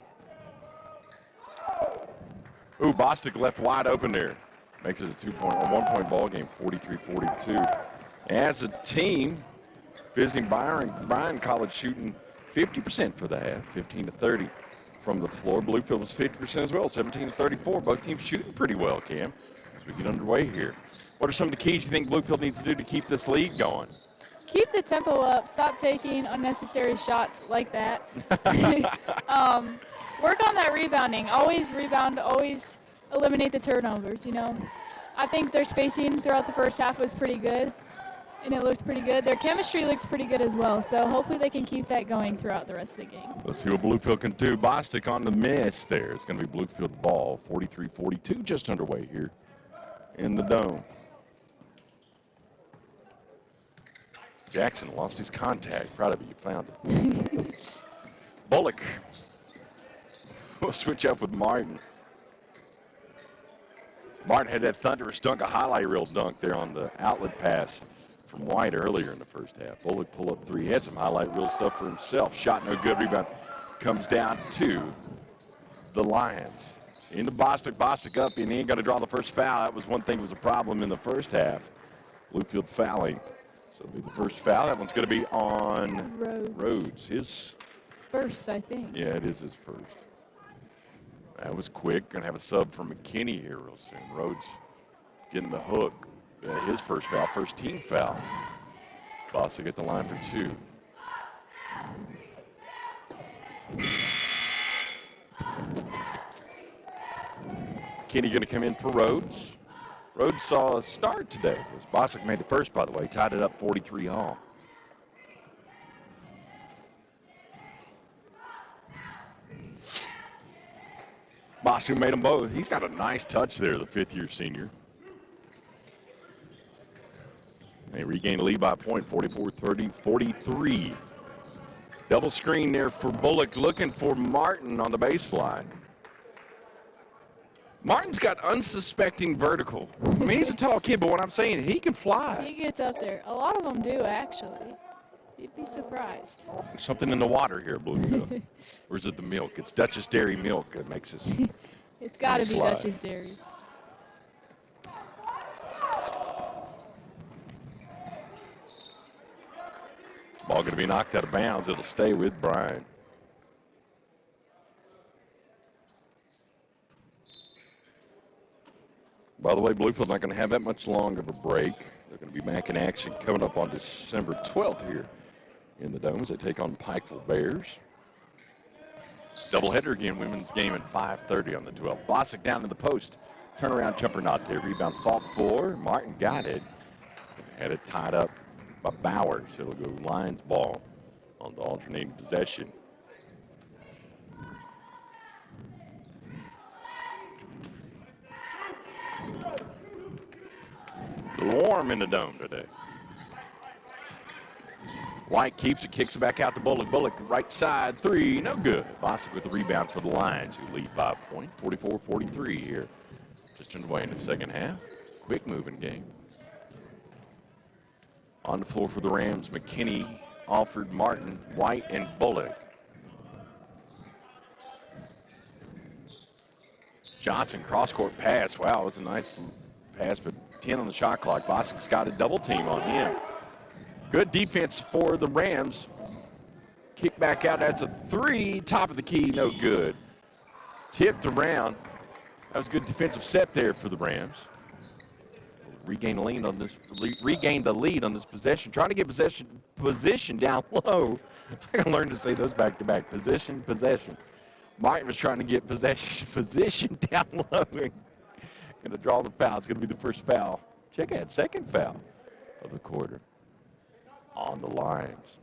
Speaker 1: Ooh, Bostic left wide open there. Makes it a 1-point ball game, 43-42. As a team, visiting Bryan College shooting 50% for the half, 15-30 from the floor. Bluefield was 50% as well, 17-34. Both teams shooting pretty well, Cam, as we get underway here. What are some of the keys you think Bluefield needs to do to keep this lead going?
Speaker 2: Keep the tempo up. Stop taking unnecessary shots like that. Work on that rebounding. Always rebound. Always eliminate the turnovers, you know. I think their spacing throughout the first half was pretty good, and it looked pretty good. Their chemistry looked pretty good as well, so hopefully they can keep that going throughout the rest of the game.
Speaker 1: Let's see what Bluefield can do. Bostic on the miss there. It's going to be Bluefield ball, 43-42, just underway here in the Dome. Jackson lost his contact. Proud of you. You found it. Bullock will switch up with Martin. Martin had that thunderous dunk, a highlight reel dunk there on the outlet pass from White earlier in the first half. Bullock pull up 3. He had some highlight reel stuff for himself. Shot no good. Rebound comes down to the Lions. Into Bostic. Bostic up, and he ain't got to draw the first foul. That was one thing that was a problem in the first half. Bluefield fouling. So it'll be the first foul. That one's going to be on Rhodes. His
Speaker 2: first, I think.
Speaker 1: Yeah, it is his first. That was quick. Going to have a sub for McKinney here real soon. Rhodes getting the hook. His first foul, first team foul. Bostic at the line for 2. McKinney going to come in for Rhodes. Rhodes saw a start today. As Bostic made the first, by the way, tied it up 43 all. Bostic made them both. He's got a nice touch there, the 5th-year senior. They regained a lead by a point, 44-30-43. Double screen there for Bullock, looking for Martin on the baseline. Martin's got unsuspecting vertical. I mean, he's a tall kid, but what I'm saying, he can fly.
Speaker 2: He gets up there. A lot of them do, actually. You'd be surprised.
Speaker 1: There's something in the water here, Bluefield. Or is it the milk? It's Dutchess Dairy milk that makes this.
Speaker 2: It's got to be Dutchess Dairy.
Speaker 1: Ball going to be knocked out of bounds. It'll stay with Bryan. By the way, Bluefield not going to have that much long of a break. They're going to be back in action coming up on December 12th here in the Dome as they take on Pikeville Bears. Doubleheader again, women's game at 5:30 on the 12th. Bostic down to the post. Turnaround jumper not there. Rebound fought for. Martin got it. Had it tied up by Bauer. So it'll go Lions ball on the alternating possession. A little warm in the Dome today. White keeps it, kicks it back out to Bullock. Bullock, right side, 3, no good. Bostic with the rebound for the Lions, who lead by a point, 44-43 here. Just underway in the second half. Quick moving game. On the floor for the Rams, McKinney, Alford, Martin, White, and Bullock. Johnson, cross-court pass. Wow, it was a nice pass, but 10 on the shot clock. Bostic's got a double team on him. Good defense for the Rams. Kick back out. That's a 3. Top of the key, no good. Tipped around. That was a good defensive set there for the Rams. regain the lead on this possession. Trying to get position down low. I gotta learn to say those back to back. Possession. Martin was trying to get position down low. Gonna draw the foul. It's gonna be the first foul. Check out second foul of the quarter on the Lions.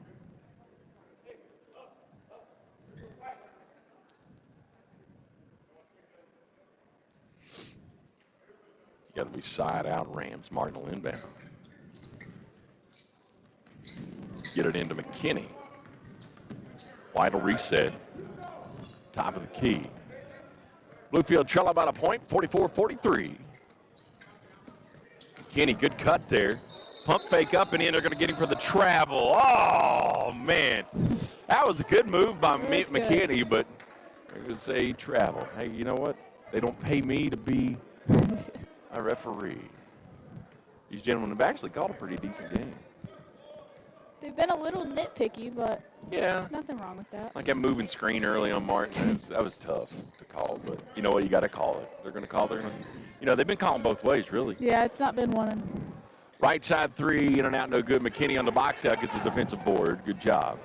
Speaker 1: Got to be side out Rams. Martin will inbound. Get it into McKinney. White will reset. Top of the key. Bluefield trail about a point, 44-43. McKinney, good cut there. Pump fake up and in. They're going to get him for the travel. Oh, man. That was a good move by McKinney, but they're going to say travel. Hey, you know what? They don't pay me to be a referee. These gentlemen have actually called a pretty decent game.
Speaker 2: They've been a little nitpicky, but
Speaker 1: yeah,
Speaker 2: nothing wrong with that.
Speaker 1: Like that moving screen early on Martin, that was tough to call, but you know what? You got to call it. They're going to call it. You know, they've been calling both ways, really.
Speaker 2: Yeah, it's not been one.
Speaker 1: Right side three, in and out, no good. McKinney on the box out gets the defensive board. Good job.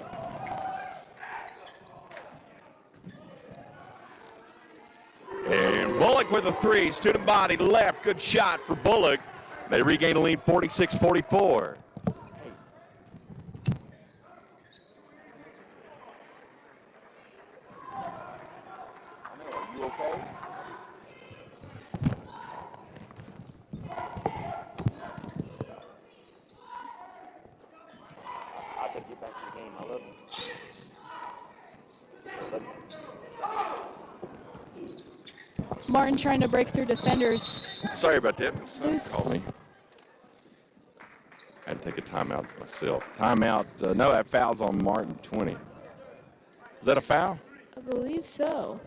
Speaker 1: And Bullock with a three. Student body left. Good shot for Bullock. They regain a lead 46-44. You okay? I gotta get back to the game. I love you.
Speaker 2: Martin trying to break through defenders.
Speaker 1: Sorry about that. My son
Speaker 2: Loose.
Speaker 1: called me. I had to take a timeout myself. Timeout. No, that foul's on Martin 20. Was that a foul?
Speaker 2: I believe so.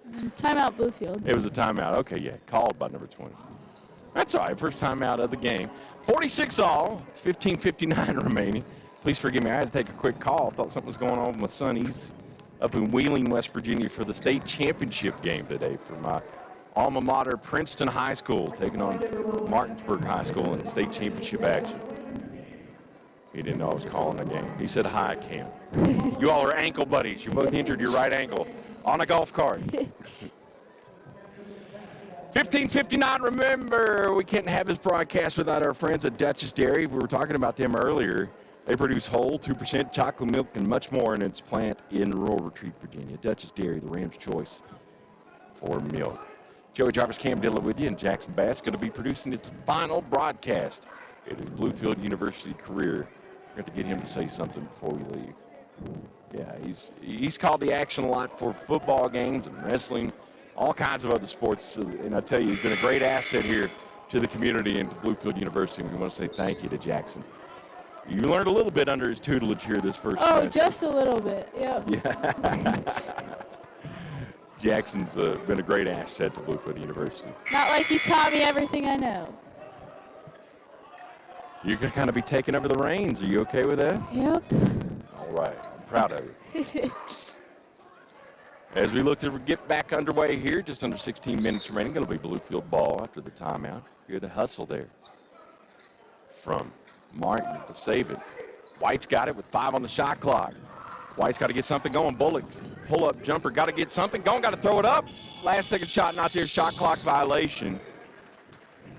Speaker 2: And timeout Bluefield.
Speaker 1: It was a timeout. Okay, yeah. Called by number 20. That's all right. First timeout of the game. 46 all. 15:59 remaining. Please forgive me. I had to take a quick call. I thought something was going on with my son. He's up in Wheeling, West Virginia for the state championship game today for my alma mater, Princeton High School, taking on Martinsburg High School in state championship action. He didn't know I was calling the game. He said, hi, Cam. You all are ankle buddies. You both injured your right ankle on a golf cart. 15:59, remember, we can't have this broadcast without our friends at Duchess Dairy. We were talking about them earlier. They produce whole, 2% chocolate milk and much more in its plant in rural Retreat, Virginia. Duchess Dairy, the Rams' choice for milk. Joey Jarvis, Cam Dillon with you, and Jackson Bass going to be producing his final broadcast in his Bluefield University career. We're going to get him to say something before we leave. Yeah, he's called the action a lot for football games and wrestling, all kinds of other sports. And I tell you, he's been a great asset here to the community and to Bluefield University. And we want to say thank you to Jackson. You learned a little bit under his tutelage here this first semester.
Speaker 2: Just a little bit, yep.
Speaker 1: Yeah. Jackson's been a great asset to Bluefield University.
Speaker 2: Not like he taught me everything I know.
Speaker 1: You're going to kind of be taking over the reins. Are you okay with that?
Speaker 2: Yep.
Speaker 1: All right. I'm proud of you. As we look to get back underway here, just under 16 minutes remaining, going to be Bluefield ball after the timeout. Good hustle there from Martin to save it. White's got it with 5 on the shot clock. White's got to get something going. Bullock, pull-up jumper, got to get something going, got to throw it up. Last second shot not there, shot clock violation.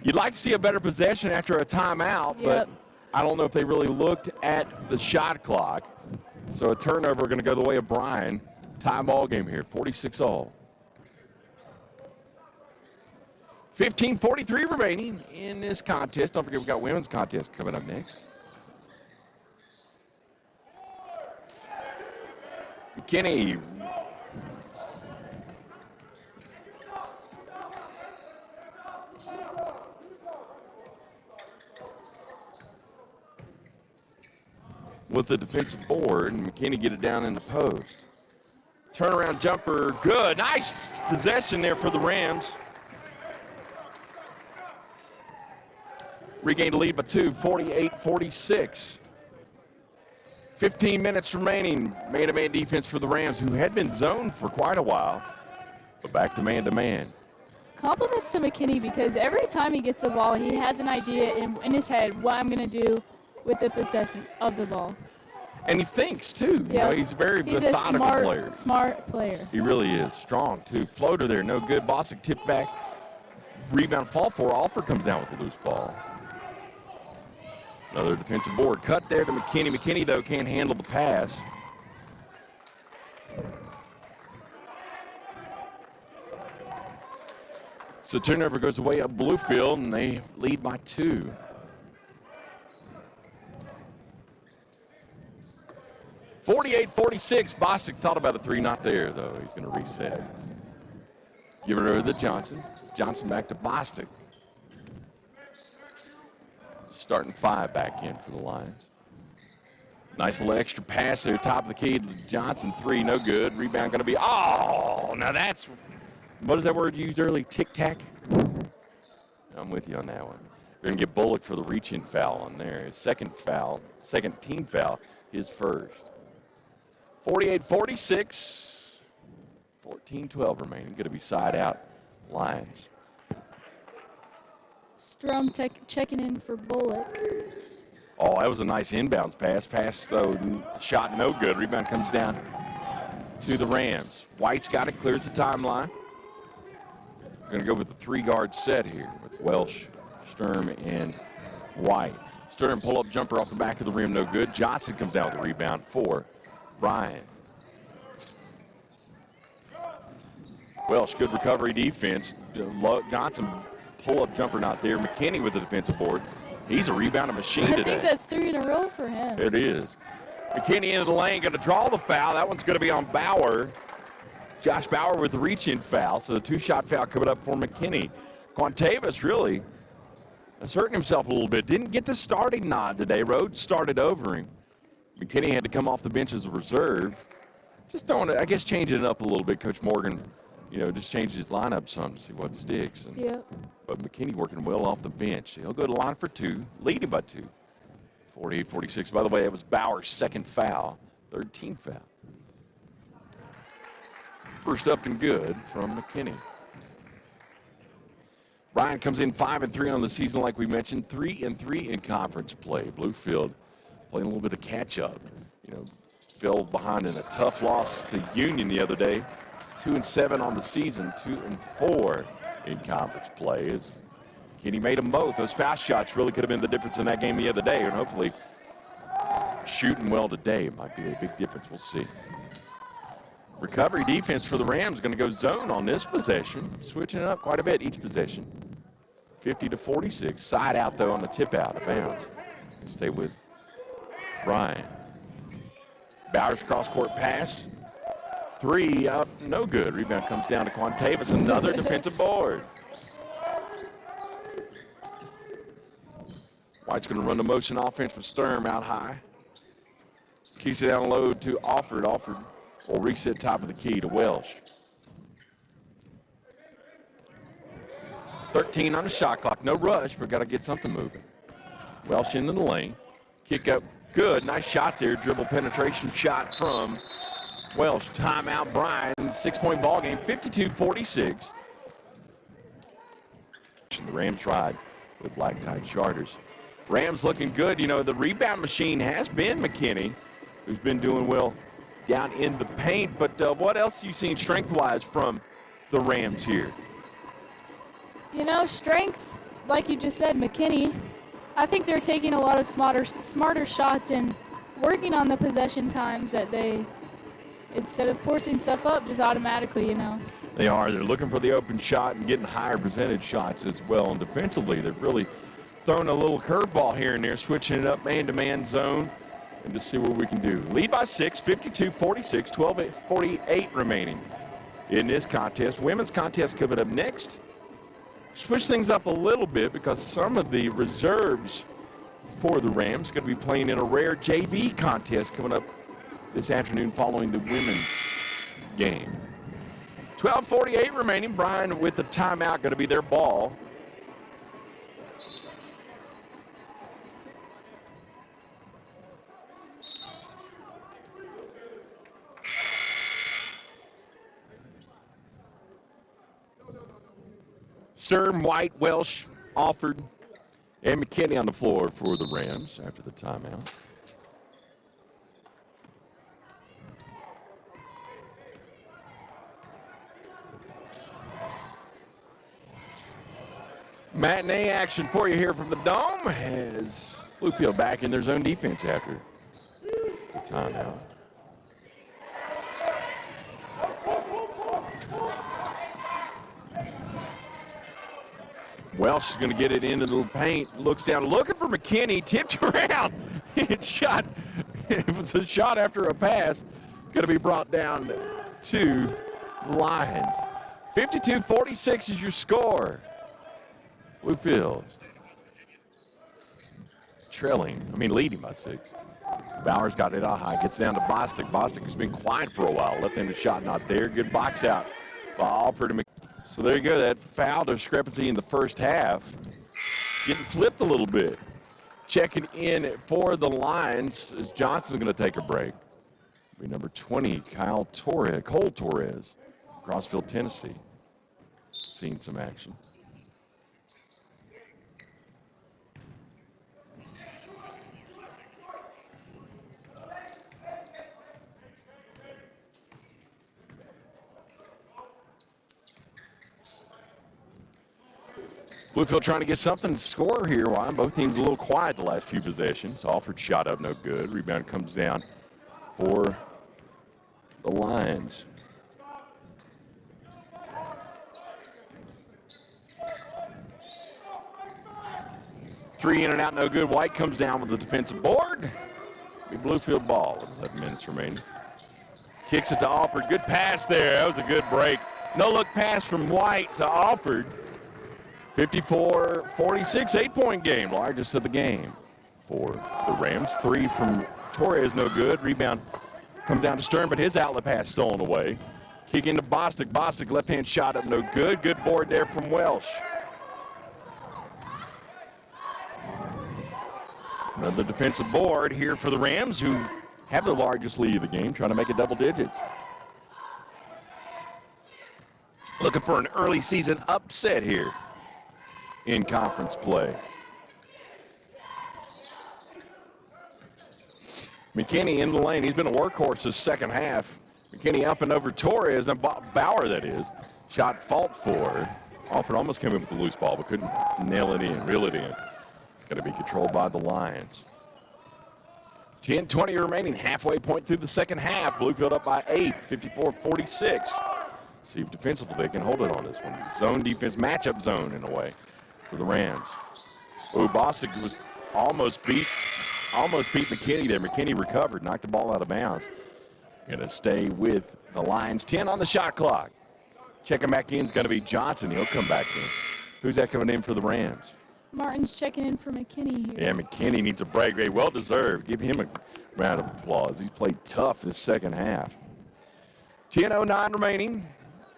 Speaker 1: You'd like to see a better possession after a timeout, but I don't know if they really looked at the shot clock. So a turnover going to go the way of Bryan. Tie ball game here, 46 all. 15:43 remaining in this contest. Don't forget, we've got women's contest coming up next. McKinney. With the defensive board, and McKinney get it down in the post. Turnaround jumper, good. Nice possession there for the Rams. Regained the lead by 2, 48-46. 15 minutes remaining. Man-to-man defense for the Rams, who had been zoned for quite a while. But back to man-to-man.
Speaker 2: Compliments to McKinney because every time he gets the ball, he has an idea in his head what I'm going to do with the possession of the ball.
Speaker 1: And he thinks, too. You know, he's a very methodical player.
Speaker 2: Smart player.
Speaker 1: He really is. Strong, too. Floater there, no good. Bostic tipped back. Rebound fall for. Alford comes down with the loose ball. Another defensive board. Cut there to McKinney. McKinney, though, can't handle the pass. So turnover goes away up Bluefield, and they lead by 2. (48-46). Bostic thought about a 3, not there, though. He's going to reset. Give it over to Johnson. Johnson back to Bostic. Starting 5 back in for the Lions. Nice little extra pass there, top of the key to Johnson. 3, no good. Rebound going to be, oh, now that's, what is that word you used earlier? Tic-tac? I'm with you on that one. We're going to get Bullock for the reach-in foul on there. His second team foul, his first. 48-46, 14-12 remaining. Going to be side out, Lions.
Speaker 2: Strum checking in for Bullock.
Speaker 1: Oh, that was a nice inbounds pass. Pass, though, shot no good. Rebound comes down to the Rams. White's got it, clears the timeline. Going to go with the 3-guard set here with Welsh, Sturm, and White. Sturm pull-up jumper off the back of the rim, no good. Johnson comes down with the rebound for Bryan. Welsh, good recovery defense. Johnson pull-up jumper not there. McKinney with the defensive board. He's a rebounding machine today.
Speaker 2: I think that's 3 in a row for him.
Speaker 1: It is. McKinney into the lane, going to draw the foul. That one's going to be on Bauer. Josh Bauer with the reach-in foul, so the 2-shot foul coming up for McKinney. Quantavis really asserting himself a little bit. Didn't get the starting nod today. Rhodes started over him. McKinney had to come off the bench as a reserve. Just throwing it, I guess, changing it up a little bit. Coach Morgan, just changed his lineup some to see what sticks.
Speaker 2: Yep.
Speaker 1: But McKinney working well off the bench. He'll go to line for 2, leading by 2. 48-46. By the way, that was Bauer's second foul, third team foul. First up and good from McKinney. Bryan comes in 5-3 on the season, like we mentioned, 3-3 in conference play. Bluefield playing a little bit of catch-up. Fell behind in a tough loss to Union the other day. 2-7 on the season, 2-4 in conference play. As McKinney made them both. Those foul shots really could have been the difference in that game the other day, and hopefully shooting well today might be a big difference. We'll see. Recovery defense for the Rams going to go zone on this possession, switching it up quite a bit each possession. 50-46. Side out, though, on the tip out of bounds. Stay with Bryan. Bowers cross-court pass. 3 out, no good. Rebound comes down to Quantavis. Another defensive board. White's going to run the motion offense with Sturm out high. Keeps it down low to Alford. Alford will reset top of the key to Welsh. 13 on the shot clock. No rush, but got to get something moving. Welsh into the lane. Kick up good. Nice shot there. Dribble penetration shot from Welsh. Timeout, Bryan. 6-point ball game. 52-46. The Rams tried with black tie charters. Rams looking good. The rebound machine has been McKinney, who's been doing well down in the paint. But what else have you seen strength-wise from the Rams here?
Speaker 2: Strength, like you just said, McKinney, I think they're taking a lot of smarter shots and working on the possession times that they, instead of forcing stuff up, just automatically,
Speaker 1: They are. They're looking for the open shot and getting higher percentage shots as well. And defensively, they've really thrown a little curveball here and there, switching it up man-to-man zone, and to see what we can do. Lead by 6, 52-46, 12-48 remaining in this contest. Women's contest coming up next. Switch things up a little bit because some of the reserves for the Rams are going to be playing in a rare JV contest coming up this afternoon following the women's game. 12:48 remaining. Bryan with the timeout, going to be their ball. Sturm, White, Welsh, Alford, and McKinney on the floor for the Rams after the timeout. Matinee action for you here from the Dome as Bluefield back in their zone defense after the timeout. Welsh is going to get it into the paint, looks down, looking for McKinney, tipped around. It was a shot after a pass. Going to be brought down to the Lions. 52-46 is your score. Bluefield leading by 6. Bowers got it out high, gets down to Bostic. Bostic has been quiet for a while. Left-handed shot not there. Good box out by Alford. So there you go, that foul discrepancy in the first half. Getting flipped a little bit. Checking in for the Lions as Johnson's going to take a break. It'll be number 20, Cole Torres, Crossville, Tennessee. Seeing some action. Bluefield trying to get something to score here. Why? Both teams a little quiet the last few possessions. Alford shot up, no good. Rebound comes down for the Lions. Three in and out, no good. White comes down with the defensive board. Be Bluefield ball with 11 minutes remaining. Kicks it to Alford. Good pass there. That was a good break. No look pass from White to Alford. 54-46, 8-point game, largest of the game for the Rams. 3 from Torres, no good. Rebound comes down to Sturm, but his outlet pass stolen away. Kick into Bostic. Bostic left-hand shot up, no good. Good board there from Welsh. Another defensive board here for the Rams, who have the largest lead of the game, trying to make it double digits. Looking for an early season upset here in conference play. McKinney in the lane. He's been a workhorse this second half. McKinney up and over Torres, and Bauer, that is. Shot fault for. Alford almost came in with the loose ball, but couldn't nail it in, reel it in. It's going to be controlled by the Lions. 10:20 remaining, halfway point through the second half. Bluefield up by 8, 54-46. See if defensively they can hold it on this one. Zone defense, matchup zone in a way for the Rams. Oh, Bostic was almost beat McKinney there. McKinney recovered, knocked the ball out of bounds. Going to stay with the Lions. 10 on the shot clock. Checking back in is going to be Johnson. He'll come back in. Who's that coming in for the Rams?
Speaker 2: Martin's checking in for McKinney here.
Speaker 1: Yeah, McKinney needs a break. Very well deserved. Give him a round of applause. He's played tough this second half. 10:09 remaining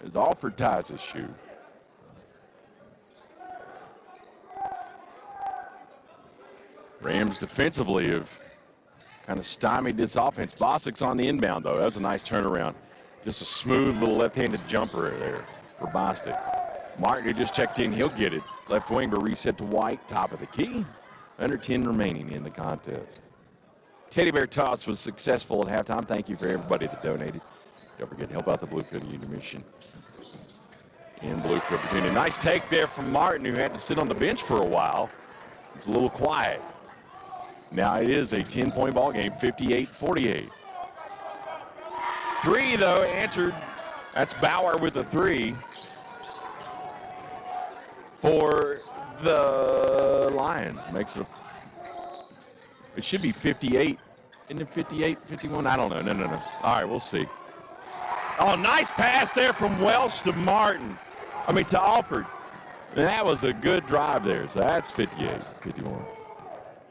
Speaker 1: as Alford ties his shoe. Rams defensively have kind of stymied this offense. Bostic's on the inbound, though. That was a nice turnaround. Just a smooth little left-handed jumper there for Bostic. Martin, who just checked in, he'll get it. Left wing, but reset to White, top of the key. Under 10 remaining in the contest. Teddy Bear Toss was successful at halftime. Thank you for everybody that donated. Don't forget to help out the Bluefield Union Mission in Bluefield, Virginia. Nice take there from Martin, who had to sit on the bench for a while. It was a little quiet. Now it is a 10-point ball game, 58-48. 3, though, answered. That's Bauer with a 3 for the Lions. Makes it, it should be 58. Isn't it 58, 51? I don't know. No. All right, we'll see. Oh, nice pass there from Welsh to to Alford. And that was a good drive there. So that's 58, 51.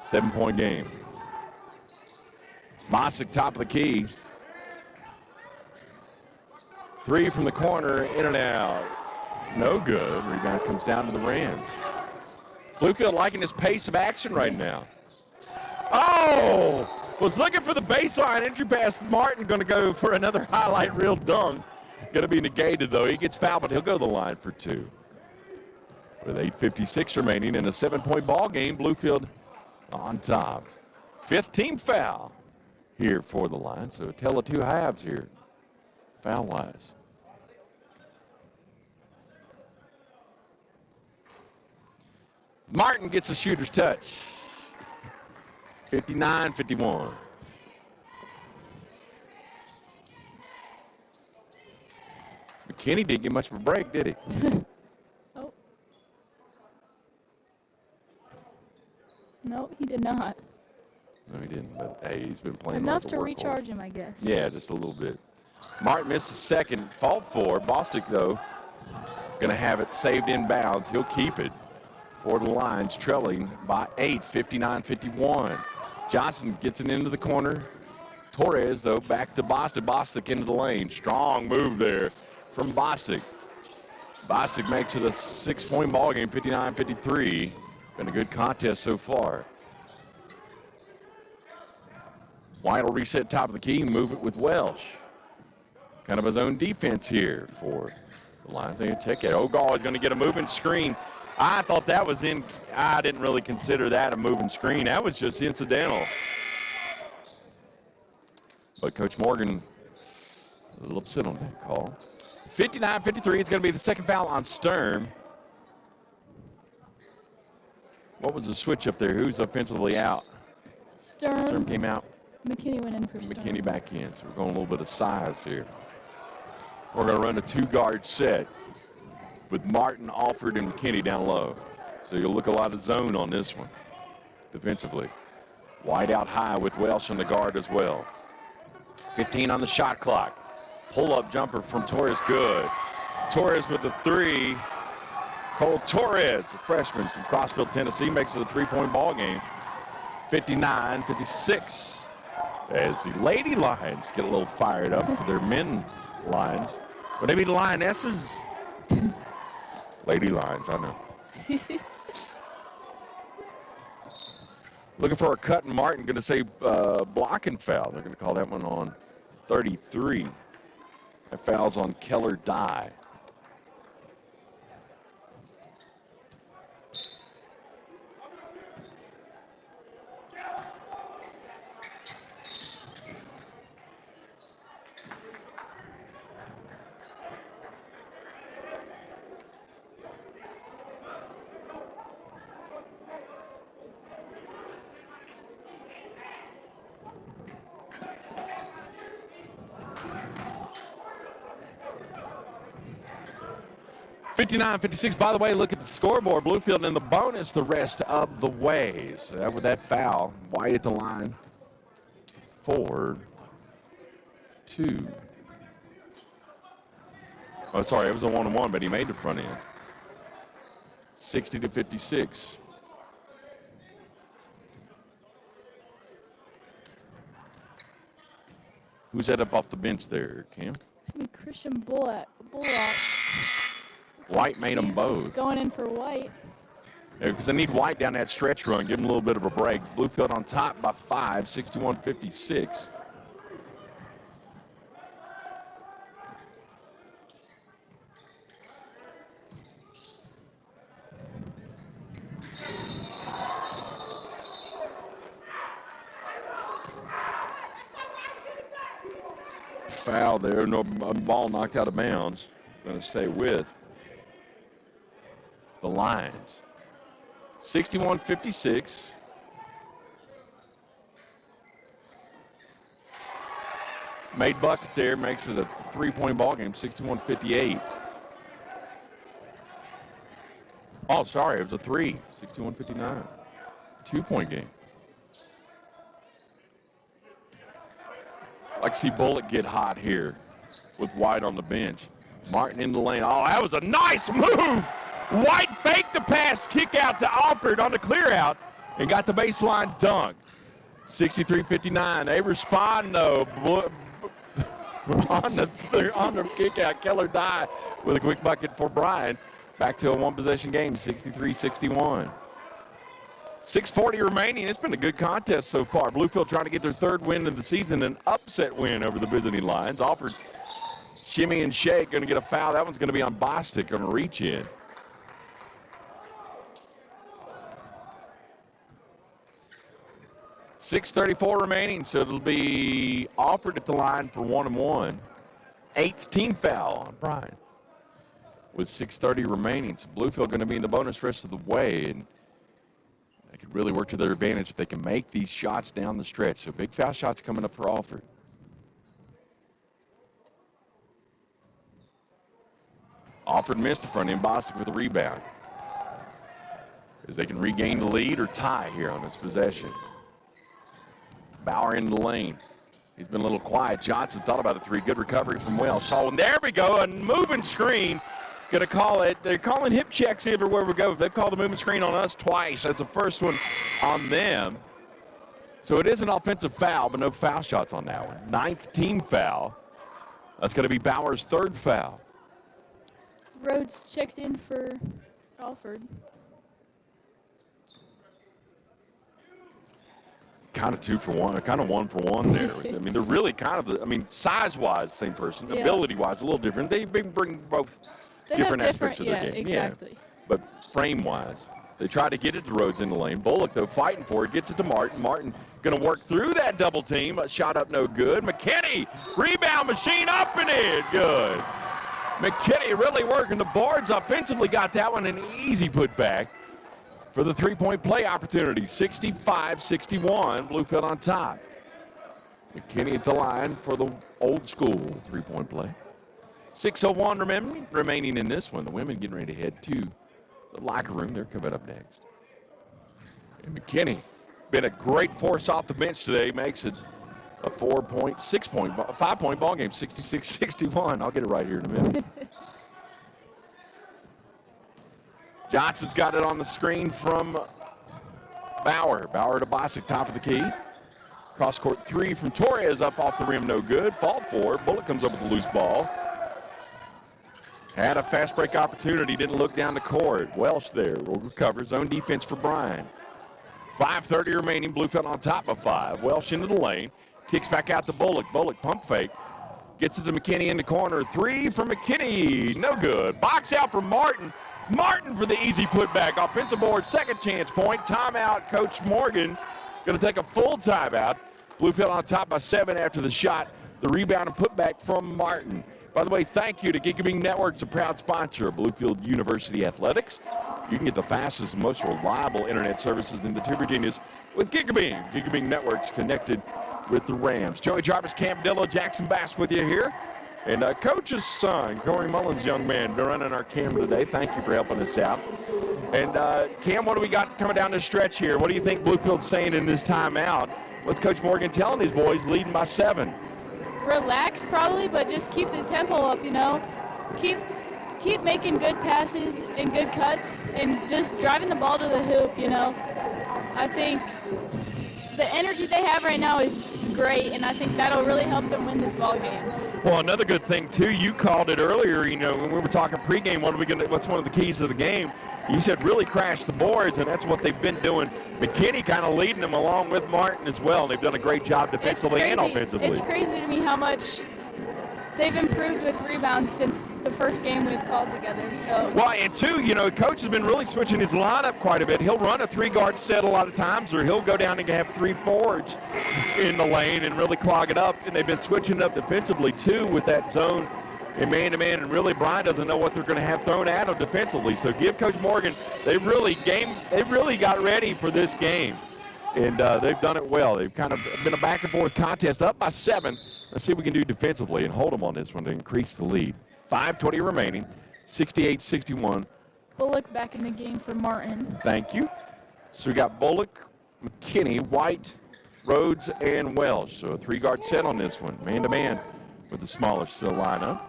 Speaker 1: 7-point game. Bostic, top of the key. 3 from the corner, in and out. No good. Rebound comes down to the Rams. Bluefield liking his pace of action right now. Oh! Was looking for the baseline entry pass. Martin going to go for another highlight reel dunk. Going to be negated, though. He gets fouled, but he'll go to the line for 2. With 8:56 remaining in a 7-point ball game, Bluefield on top. 5th team foul here for the Lions. So a tale of two halves here, foul-wise. Martin gets a shooter's touch. 59-51. McKinney didn't get much of a break, did he?
Speaker 2: Oh. No, he did not.
Speaker 1: No, he didn't, but hey, he's been playing
Speaker 2: Enough
Speaker 1: like a
Speaker 2: to
Speaker 1: workhorse.
Speaker 2: recharge him, I guess.
Speaker 1: Yeah, just a little bit. Martin missed the second, fault for. Bostic, though, going to have it saved inbounds. He'll keep it for the Lions, trailing by 8, 59-51. Johnson gets it into the corner. Torres, though, back to Bostic. Bostic into the lane. Strong move there from Bostic. Bostic makes it a 6-point ball game, 59-53. Been a good contest so far. White will reset top of the key, move it with Welsh. Kind of his own defense here for the Lions. They check it. Ogal is going to get a moving screen. I thought that was in. I didn't really consider that a moving screen. That was just incidental. But Coach Morgan a little upset on that call. 59-53 is going to be the second foul on Sturm. What was the switch up there? Who's offensively out? Sturm came out.
Speaker 2: McKinney went in for Sturm.
Speaker 1: McKinney back in. So we're going a little bit of size here. We're going to run a 2-guard set with Martin, Alford, and McKinney down low. So you'll look a lot of zone on this one defensively. White out high with Welsh on the guard as well. 15 on the shot clock. Pull-up jumper from Torres, good. Torres with the 3. Cole Torres, a freshman from Crossville, Tennessee, makes it a 3-point ball game. 59-56. As the Lady Lions get a little fired up for their men Lions. Would they be the Lionesses? Lady Lions, I know. Looking for a cut, and Martin going to say blocking foul. They're going to call that one on 33. That foul's on Keller Dye. (59-56). By the way, look at the scoreboard. Bluefield in the bonus the rest of the way. So that with that foul, White at the line. 4-2. Oh, sorry, it was a 1-1, but he made the front end. 60-56. Who's that up off the bench there, Cam?
Speaker 2: It's going to be Christian Bullock.
Speaker 1: White made them both.
Speaker 2: Going in for White.
Speaker 1: Yeah, because they need White down that stretch run, give him a little bit of a break. Bluefield on top by 5, 61-56. Foul there, no ball knocked out of bounds. Going to stay with the Lions. 61-56. Made bucket there, makes it a 3-point ball game, 61-58. Oh, sorry, it was a 3, 61-59. 2-point game. I'd like to see Bullock get hot here with White on the bench. Martin in the lane. Oh, that was a nice move. White faked the pass, kick out to Alford on the clear out and got the baseline dunk. 63-59. They respond, though, on the kick out. Keller Dye with a quick bucket for Bryan. Back to a one-possession game, 63-61. 6:40 remaining. It's been a good contest so far. Bluefield trying to get their third win of the season, an upset win over the visiting Lions. Alford, shimmy and shake, going to get a foul. That one's going to be on Bostic on a reach in. 6:34 remaining, so it'll be offered at the line for 1-1. 8th team foul on Bryan with 6:30 remaining. So Bluefield going to be in the bonus rest of the way, and they could really work to their advantage if they can make these shots down the stretch. So big foul shots coming up for Alford. Alford missed the front end. Bostic with a rebound. As they can regain the lead or tie here on this possession. Bauer in the lane. He's been a little quiet. Johnson thought about a three. Good recovery from Wells. Saw, and there we go. A moving screen. Going to call it. They're calling hip checks everywhere we go. They've called a moving screen on us twice. That's the first one on them. So it is an offensive foul, but no foul shots on that one. 9th team foul. That's going to be Bauer's 3rd foul.
Speaker 2: Rhodes checked in for Alford.
Speaker 1: Kind of 2 for 1, kind of 1 for 1 there. I mean, they're really kind of, size-wise, same person. Yeah. Ability-wise, a little different. They bring both different aspects of their game.
Speaker 2: Exactly.
Speaker 1: Yeah, but frame-wise, they try to get it to Rhodes in the lane. Bullock, though, fighting for it, gets it to Martin. Martin going to work through that double team. A shot up, no good. McKinney, rebound machine up and in. Good. McKinney really working the boards offensively. Got that one an easy putback for the three-point play opportunity. 65-61, Bluefield on top. McKinney at the line for the old school three-point play. 6:01 remaining in this one. The women getting ready to head to the locker room. They're coming up next. And McKinney, been a great force off the bench today, makes it a 5-point ball game, 66-61. I'll get it right here in a minute. Johnson's got it on the screen from Bauer. Bauer to Bostic, top of the key. Cross court 3 from Torres, up off the rim, no good. Fault forward. Bullock comes up with a loose ball. Had a fast break opportunity, didn't look down the court. Welsh there will recover. Zone defense for Bryan. 5:30 remaining. Bluefield on top of 5. Welsh into the lane. Kicks back out to Bullock. Bullock pump fake. Gets it to McKinney in the corner. 3 from McKinney. No good. Box out for Martin. Martin for the easy putback. Offensive board, second chance point. Timeout, Coach Morgan. Going to take a full timeout. Bluefield on top by 7 after the shot. The rebound and putback from Martin. By the way, thank you to Gigabing Networks, a proud sponsor of Bluefield University Athletics. You can get the fastest and most reliable internet services in the Two Virginias with Gigabing. Gigabing Networks connected with the Rams. Joey Jarvis, Cam Dillo, Jackson Bass with you here. And Coach's son, Corey Mullins, young man, been running our camera today. Thank you for helping us out. And Cam, what do we got coming down the stretch here? What do you think Bluefield's saying in this timeout? What's Coach Morgan telling these boys leading by 7?
Speaker 2: Relax probably, but just keep the tempo up, Keep making good passes and good cuts and just driving the ball to the hoop, I think the energy they have right now is great, and I think that'll really help them win this ball game.
Speaker 1: Well, another good thing, too, you called it earlier, when we were talking pregame, what's one of the keys to the game? You said really crash the boards, and that's what they've been doing. McKinney kind of leading them along with Martin as well. They've done a great job defensively and offensively.
Speaker 2: It's crazy to me how much they've improved with rebounds since the first game we've called together. So.
Speaker 1: Well, and 2, Coach has been really switching his lineup quite a bit. He'll run a 3-guard set a lot of times, or he'll go down and have 3 forwards in the lane and really clog it up. And they've been switching it up defensively, too, with that zone and man-to-man, and really Bryan doesn't know what they're going to have thrown at him defensively. So give Coach Morgan, they really got ready for this game, and they've done it well. They've kind of been a back-and-forth contest, up by 7. Let's see what we can do defensively and hold them on this one to increase the lead. 5:20 remaining, 68-61.
Speaker 2: Bullock back in the game for Martin.
Speaker 1: Thank you. So we got Bullock, McKinney, White, Rhodes, and Welsh. So a 3-guard set on this one, man-to-man with the smallest still lineup.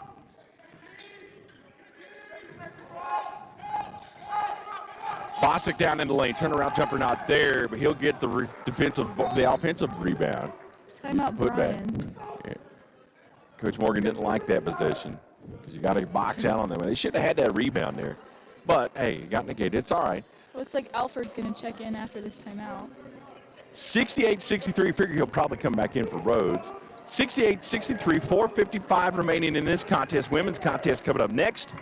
Speaker 1: Bostic down in the lane, turnaround jumper not there, but he'll get the offensive rebound.
Speaker 2: Timeout, Bryan.
Speaker 1: Yeah. Coach Morgan didn't like that possession because you got to box out on them. They should have had that rebound there. But, hey, it got negated. It's all right.
Speaker 2: Looks like Alford's going to check in after this timeout.
Speaker 1: 68-63. Figure he'll probably come back in for Rhodes. 68-63, 4:55 remaining in this contest. Women's contest coming up next.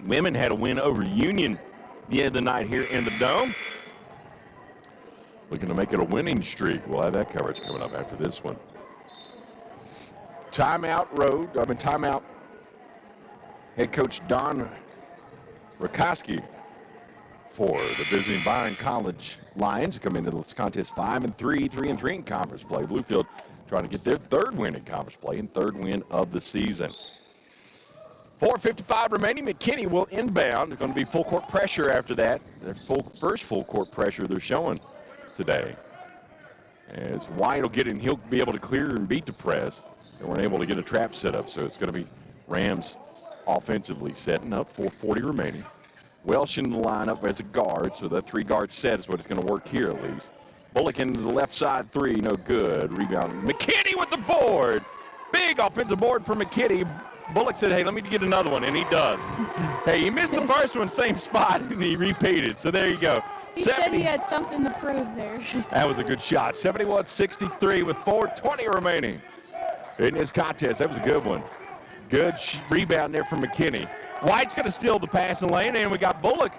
Speaker 1: Women had a win over Union the end of the night here in the Dome. looking to make it a winning streak. We'll have that coverage coming up after this one. Timeout. Head coach Don Rakoski for the visiting Bryan College Lions come into this contest 5-3, 3-3 in conference play. Bluefield trying to get their third win in conference play and third win of the season. 4:55 remaining. McKinney will inbound. It's going to be full court pressure after that. Their first full court pressure they're showing today. As White will get in, he'll be able to clear and beat the press. They weren't able to get a trap set up, so it's going to be Rams offensively setting up. 4:40 remaining. Welsh in the lineup as a guard, so that three-guard set is what it's going to work here at least. Bullock into the left side three, no good. Rebound. McKinney with the board. Big offensive board for McKinney. Bullock said, hey, let me get another one, and he does. Hey, he missed the first one, same spot, and he repeated. So there you go.
Speaker 2: He said he had something to prove there.
Speaker 1: That was a good shot. 71-63 with 4:20 remaining in this contest. That was a good one. Good rebound there from McKinney. White's going to steal the passing lane, and we got Bullock.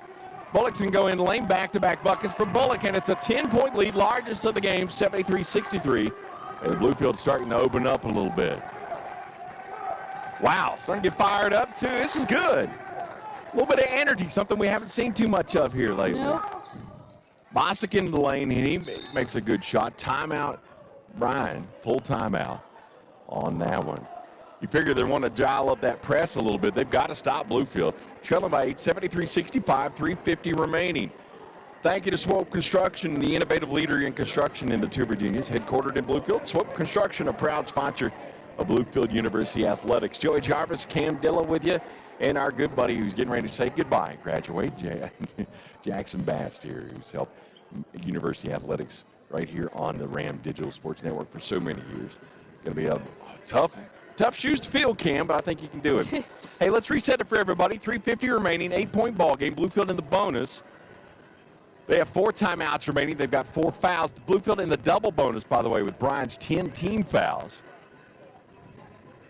Speaker 1: Bullock's going to go in the lane, back-to-back buckets for Bullock, and it's a 10-point lead, largest of the game, 73-63. And Bluefield's starting to open up a little bit. Wow, starting to get fired up, too. This is good. A little bit of energy, something we haven't seen too much of here lately.
Speaker 2: Nope.
Speaker 1: Bosick into the lane, and he makes a good shot. Timeout, Bryan, full timeout on that one. You figure they want to dial up that press a little bit. They've got to stop Bluefield. Trailing by 8, 73-65, 3:50 remaining. Thank you to Swope Construction, the innovative leader in construction in the two Virginias, headquartered in Bluefield. Swope Construction, a proud sponsor of Bluefield University Athletics. Joey Jarvis, Cam Dilla with you, and our good buddy who's getting ready to say goodbye and graduate, Jackson Bast here, who's helped University Athletics right here on the Ram Digital Sports Network for so many years. Going to be a tough shoes to fill, Cam, but I think you can do it. Hey, let's reset it for everybody. 3:50 remaining, 8-point ball game. Bluefield in the bonus. They have 4 timeouts remaining. They've got 4 fouls. Bluefield in the double bonus, by the way, with Bryan's 10 team fouls.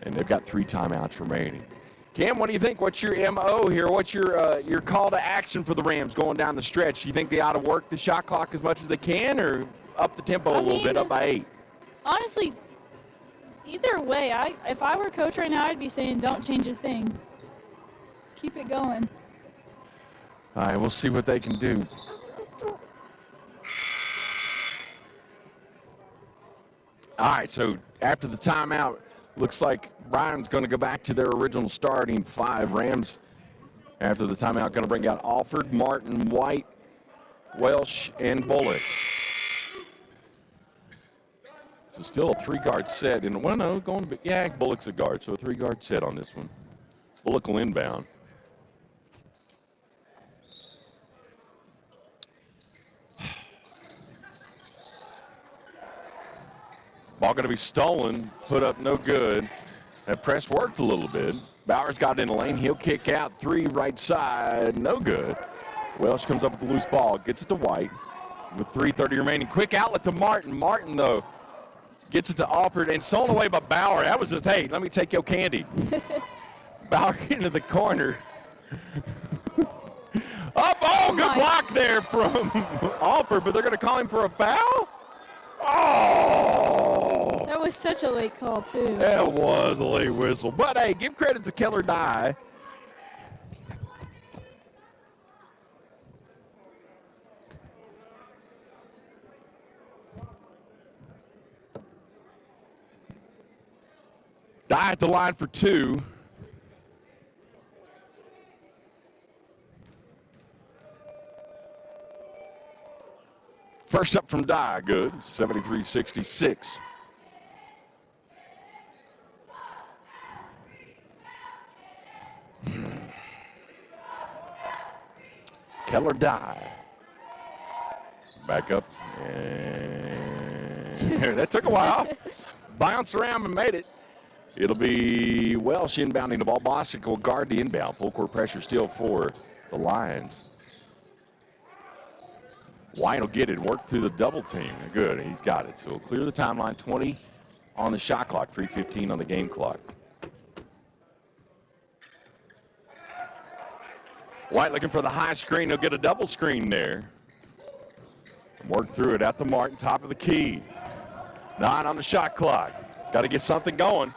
Speaker 1: And they've got 3 timeouts remaining. Cam, what do you think? What's your MO here? What's your call to action for the Rams going down the stretch? Do you think they ought to work the shot clock as much as they can, or up the tempo a little bit, up by 8?
Speaker 2: Honestly, either way, if I were coach right now, I'd be saying don't change a thing. Keep it going.
Speaker 1: All right, we'll see what they can do. All right, so after the timeout, looks like Bryan's going to go back to their original starting 5. Rams, after the timeout, going to bring out Alford, Martin, White, Welsh, and Bullock. So still a 3-guard set. And Bullock's a guard, so a 3-guard set on this one. Bullock will inbound. Ball going to be stolen, put up no good. That press worked a little bit. Bowers got in the lane. He'll kick out 3 right side, no good. Welsh comes up with the loose ball, gets it to White with 3:30 remaining. Quick outlet to Martin. Martin, though, gets it to Alford and stolen away by Bauer. That was just, hey, let me take your candy. Bauer into the corner. Good block there from Alford, but they're going to call him for a foul? Oh!
Speaker 2: That was such a late call, too.
Speaker 1: That was a late whistle. But, hey, give credit to Keller Dye. Dye at the line for 2. First up from Dye, good, 73-66. Keller Dye. Back up, and that took a while. Bounced around and made it. It'll be Welsh inbounding the ball. Bosick will guard the inbound. Full court pressure still for the Lions. White will get it, work through the double team. Good, he's got it. So he'll clear the timeline, 20 on the shot clock, 3:15 on the game clock. White looking for the high screen. He'll get a double screen there. Work through it at the Martin, top of the key. 9 on the shot clock. Got to get something going.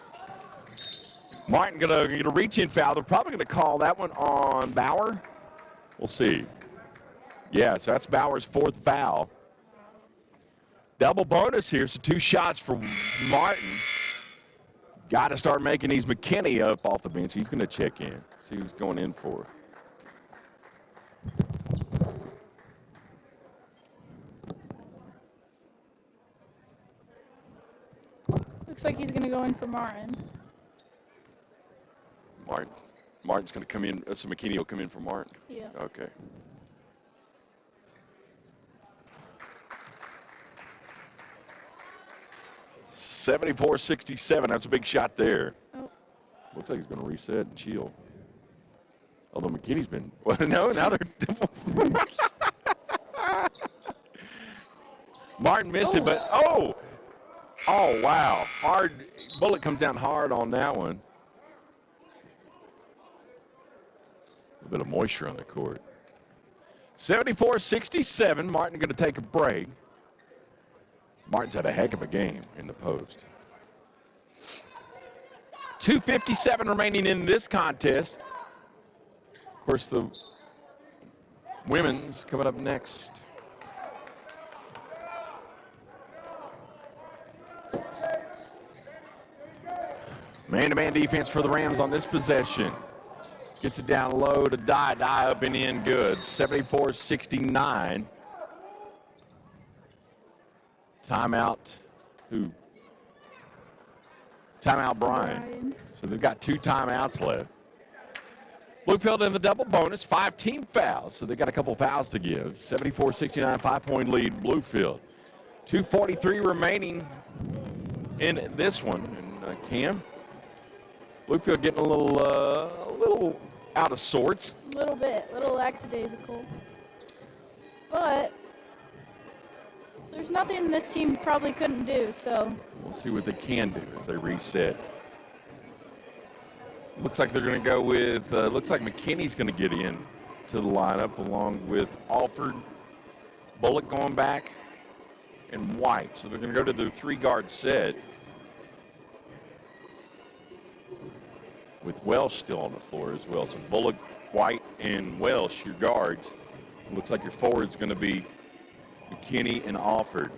Speaker 1: Martin gonna get a reach-in foul. They're probably gonna call that one on Bauer. We'll see. Yeah, so that's Bauer's 4th foul. Double bonus here, so 2 shots for Martin. Got to start making these. McKinney up off the bench. He's gonna check in, see who's going in for.
Speaker 2: Looks like he's going to go in for Martin.
Speaker 1: Martin's going to come in, so McKinney will come in for Martin?
Speaker 2: Yeah.
Speaker 1: Okay. $74-67, that's a big shot there.
Speaker 2: Oh.
Speaker 1: Looks like he's going to reset and shield. Although McKinney's been, well, no, now they're. Martin missed it, but, oh, wow. Hard, bullet comes down hard on that one. A bit of moisture on the court. 74-67. Martin going to take a break. Martin's had a heck of a game in the post. 2:57 remaining in this contest. Of course, the women's coming up next. Man-to-man defense for the Rams on this possession. Gets it down low to die up and in good. 74-69. Timeout. Who? Timeout Bryan. So they've got 2 timeouts left. Bluefield in the double bonus, 5 team fouls. So they got a couple fouls to give. 74-69, 5-point lead, Bluefield. 2:43 remaining in this one. And Cam, Bluefield getting a little out of sorts.
Speaker 2: A little bit, a little lackadaisical. But there's nothing this team probably couldn't do, so.
Speaker 1: We'll see what they can do as they reset. Looks like they're going to go with, looks like McKinney's going to get in to the lineup along with Alford, Bullock going back, and White. So they're going to go to the 3-guard set with Welsh still on the floor as well. So Bullock, White, and Welsh, your guards. Looks like your forward's going to be McKinney and Alford.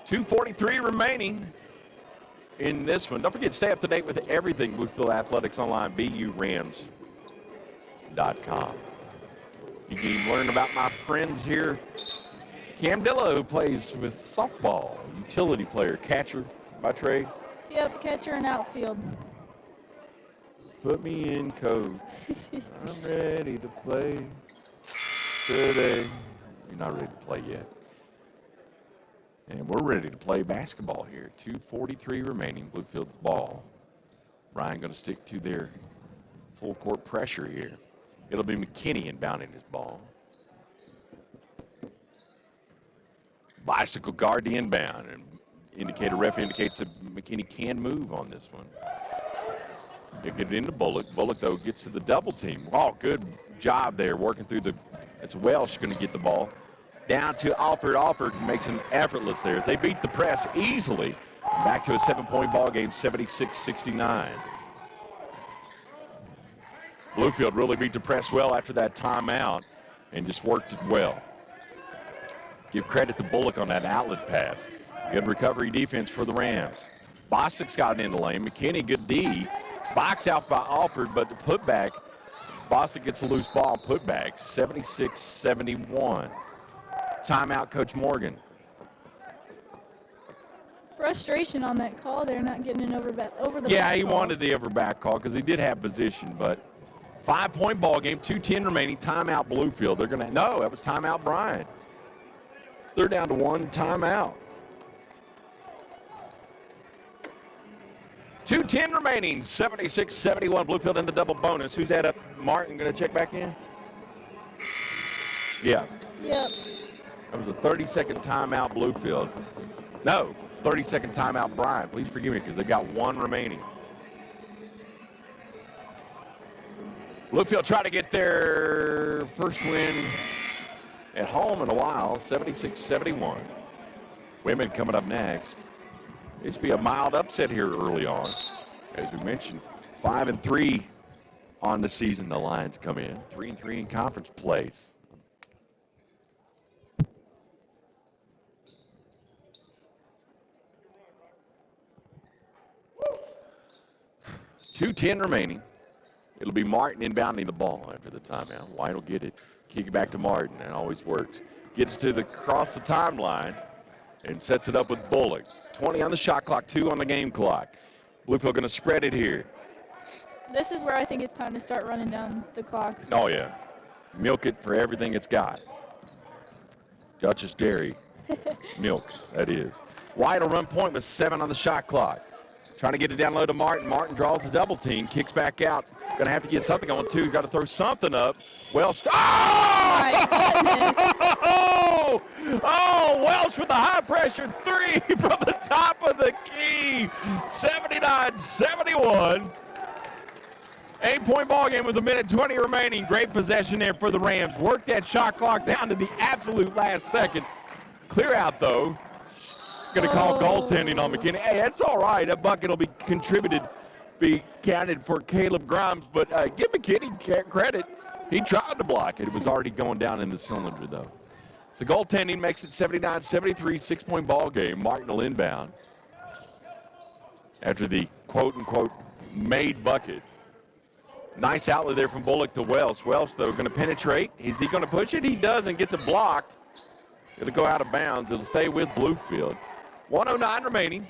Speaker 1: 2:43 remaining in this one. Don't forget, stay up to date with everything Bluefield Athletics online, burams.com. You can learn about my friends here. Cam Dilla, who plays with softball, utility player, catcher by trade.
Speaker 2: Yep, catcher and outfield.
Speaker 1: Put me in, coach. I'm ready to play today. You're not ready to play yet. And we're ready to play basketball here. 2:43 remaining, Bluefield's ball. Bryan going to stick to their full court pressure here. It'll be McKinney inbounding his ball. Bicycle guard the inbound, and ref indicates that McKinney can move on this one. They get it into Bullock. Bullock, though, gets to the double team. Oh, good job there working through the, it's Welsh going to get the ball. Down to Alford. Alford makes an effortless there. They beat the press easily. Back to a 7-point ball game, 76-69. Bluefield really beat the press well after that timeout and just worked it well. Give credit to Bullock on that outlet pass. Good recovery defense for the Rams. Bostic's got it in the lane. McKinney, good D. Box out by Alford, but the putback, Bostic gets a loose ball, putback, 76-71. Timeout, Coach Morgan.
Speaker 2: Frustration on that call. They're not getting an over the
Speaker 1: Yeah,
Speaker 2: back
Speaker 1: he
Speaker 2: call.
Speaker 1: wanted the back call because he did have position, but 5-point ball game, 2:10 remaining, timeout Bluefield. They're going to, no, that was timeout Bryan. They're down to 1 timeout. 2:10 remaining, 76-71. Bluefield in the double bonus. Who's that up? Martin going to check back in? Yeah.
Speaker 2: Yep.
Speaker 1: That was a 30-second timeout Bluefield. No, 30-second timeout Bryan. Please forgive me because they've got 1 remaining. Bluefield try to get their first win at home in a while, 76-71. Women coming up next. This will be a mild upset here early on. As we mentioned, 5-3 on the season. The Lions come in 3-3 in conference place. .210 remaining. It'll be Martin inbounding the ball after the timeout. White will get it, kick it back to Martin. That always works. Gets to the across the timeline and sets it up with Bullock. 20 on the shot clock, 2 on the game clock. Bluefield going to spread it here.
Speaker 2: This is where I think it's time to start running down the clock.
Speaker 1: Oh, yeah. Milk it for everything it's got. Duchess Dairy. Milk, that is. White will run point with 7 on the shot clock. Trying to get it down low to Martin. Martin draws the double team, kicks back out. Going to have to get something on, too. Got to throw something up. Welsh. Oh! Oh, Welsh with the high-pressure 3 from the top of the key. 79-71. 8-point ball game with 1:20 remaining. Great possession there for the Rams. Work that shot clock down to the absolute last second. Clear out, though. Going to call goaltending on McKinney. Hey, that's all right. That bucket will be counted for Caleb Grimes, but give McKinney credit. He tried to block it. It was already going down in the cylinder, though. So goaltending makes it 79-73, 6-point ball game. Martin will inbound after the quote-unquote made bucket. Nice outlet there from Bullock to Welsh. Welsh, though, going to penetrate. Is he going to push it? He does and gets it blocked. It'll go out of bounds. It'll stay with Bluefield. 1:09 remaining.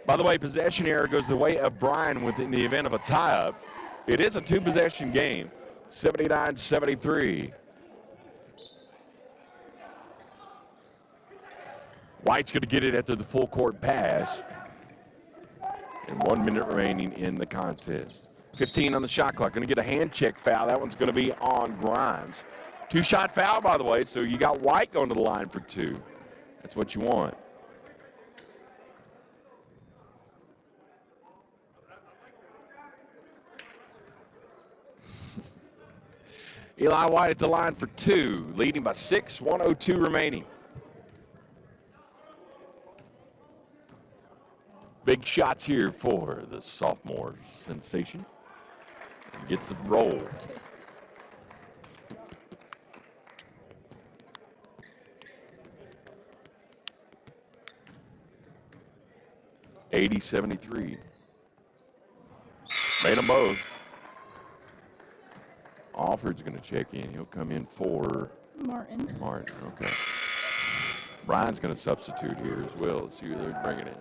Speaker 1: By the way, possession error goes the way of Bryan within the event of a tie-up. It is a 2-possession game. 79-73. White's going to get it after the full court pass. And 1 minute remaining in the contest. 15 on the shot clock. Going to get a hand check foul. That one's going to be on Grimes. 2-shot foul, by the way, so you got White going to the line for 2. That's what you want. Eli White at the line for 2, leading by 6, 1:02 remaining. Big shots here for the sophomore sensation. And gets the roll. .80-73. Made them both. Alford's going to check in. He'll come in for
Speaker 2: Martin.
Speaker 1: Okay. Bryan's going to substitute here as well. Let's see who they're bringing in.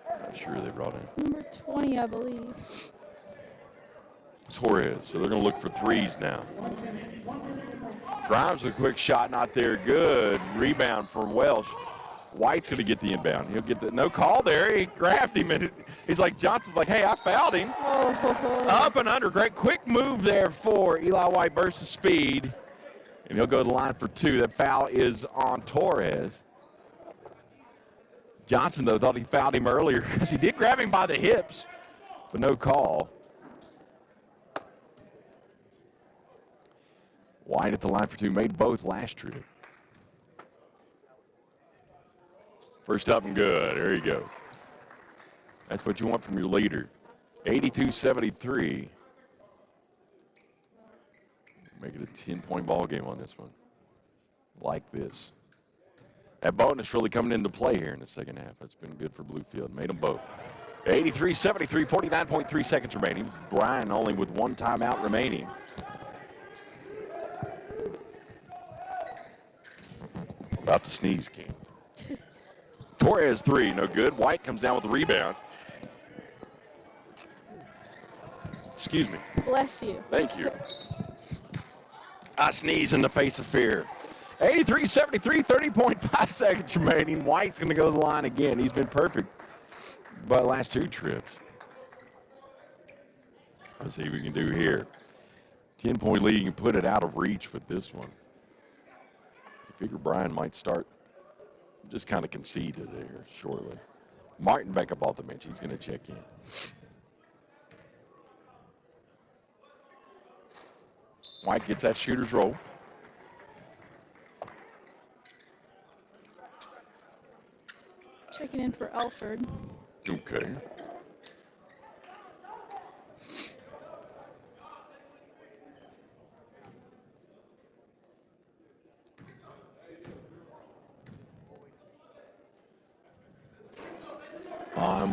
Speaker 1: Not sure they brought in.
Speaker 2: Number 20, I believe.
Speaker 1: Torres. So they're going to look for 3s now. Grimes with a quick shot, not there. Good rebound for Welsh. White's going to get the inbound. He'll get the no call there. He grabbed him, and he's like, Johnson's like, hey, I fouled him. Up and under. Great quick move there for Eli White. Burst of speed. And he'll go to the line for 2. That foul is on Torres. Johnson, though, thought he fouled him earlier because he did grab him by the hips, but no call. White at the line for 2. Made both last trip. First up and good. There you go. That's what you want from your leader. 82-73. Make it a 10-point ball game on this one. Like this. That bonus really coming into play here in the second half. That's been good for Bluefield. Made them both. 83-73, 49.3 seconds remaining. Bryan only with 1 timeout remaining. About to sneeze, King. Torres 3, no good. White comes down with the rebound. Excuse me.
Speaker 2: Bless you.
Speaker 1: Thank you. I sneeze in the face of fear. 83-73, 30.5 seconds remaining. White's going to go to the line again. He's been perfect by the last 2 trips. Let's see what we can do here. 10-point lead. You can put it out of reach with this one. I figure Bryan might start. Just kind of conceded there shortly. Martin back up off the bench. He's going to check in. White gets that shooter's roll.
Speaker 2: Checking in for Alford.
Speaker 1: Okay.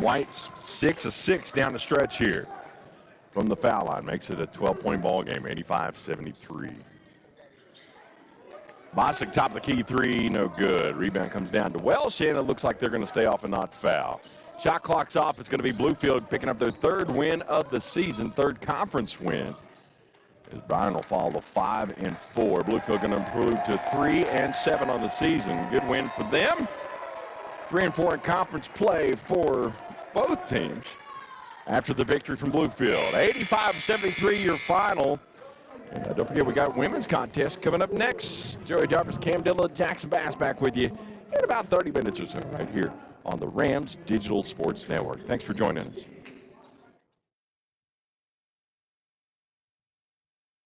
Speaker 1: White's 6 of 6 down the stretch here from the foul line. Makes it a 12-point ball game, 85-73. Bostic top of the key three, no good. Rebound comes down to Welsh, and it looks like they're going to stay off and not foul. Shot clock's off. It's going to be Bluefield picking up their third win of the season, third conference win. As Bryan will fall to 5-4. Bluefield going to improve to 3-7 on the season. Good win for them. 3-4 in conference play for both teams after the victory from Bluefield. 85-73 your final. And don't forget, we got women's contest coming up next. Joey Jarvis, Cam Dilla, Jackson Bass back with you in about 30 minutes or so right here on the Rams Digital Sports Network. Thanks for joining us.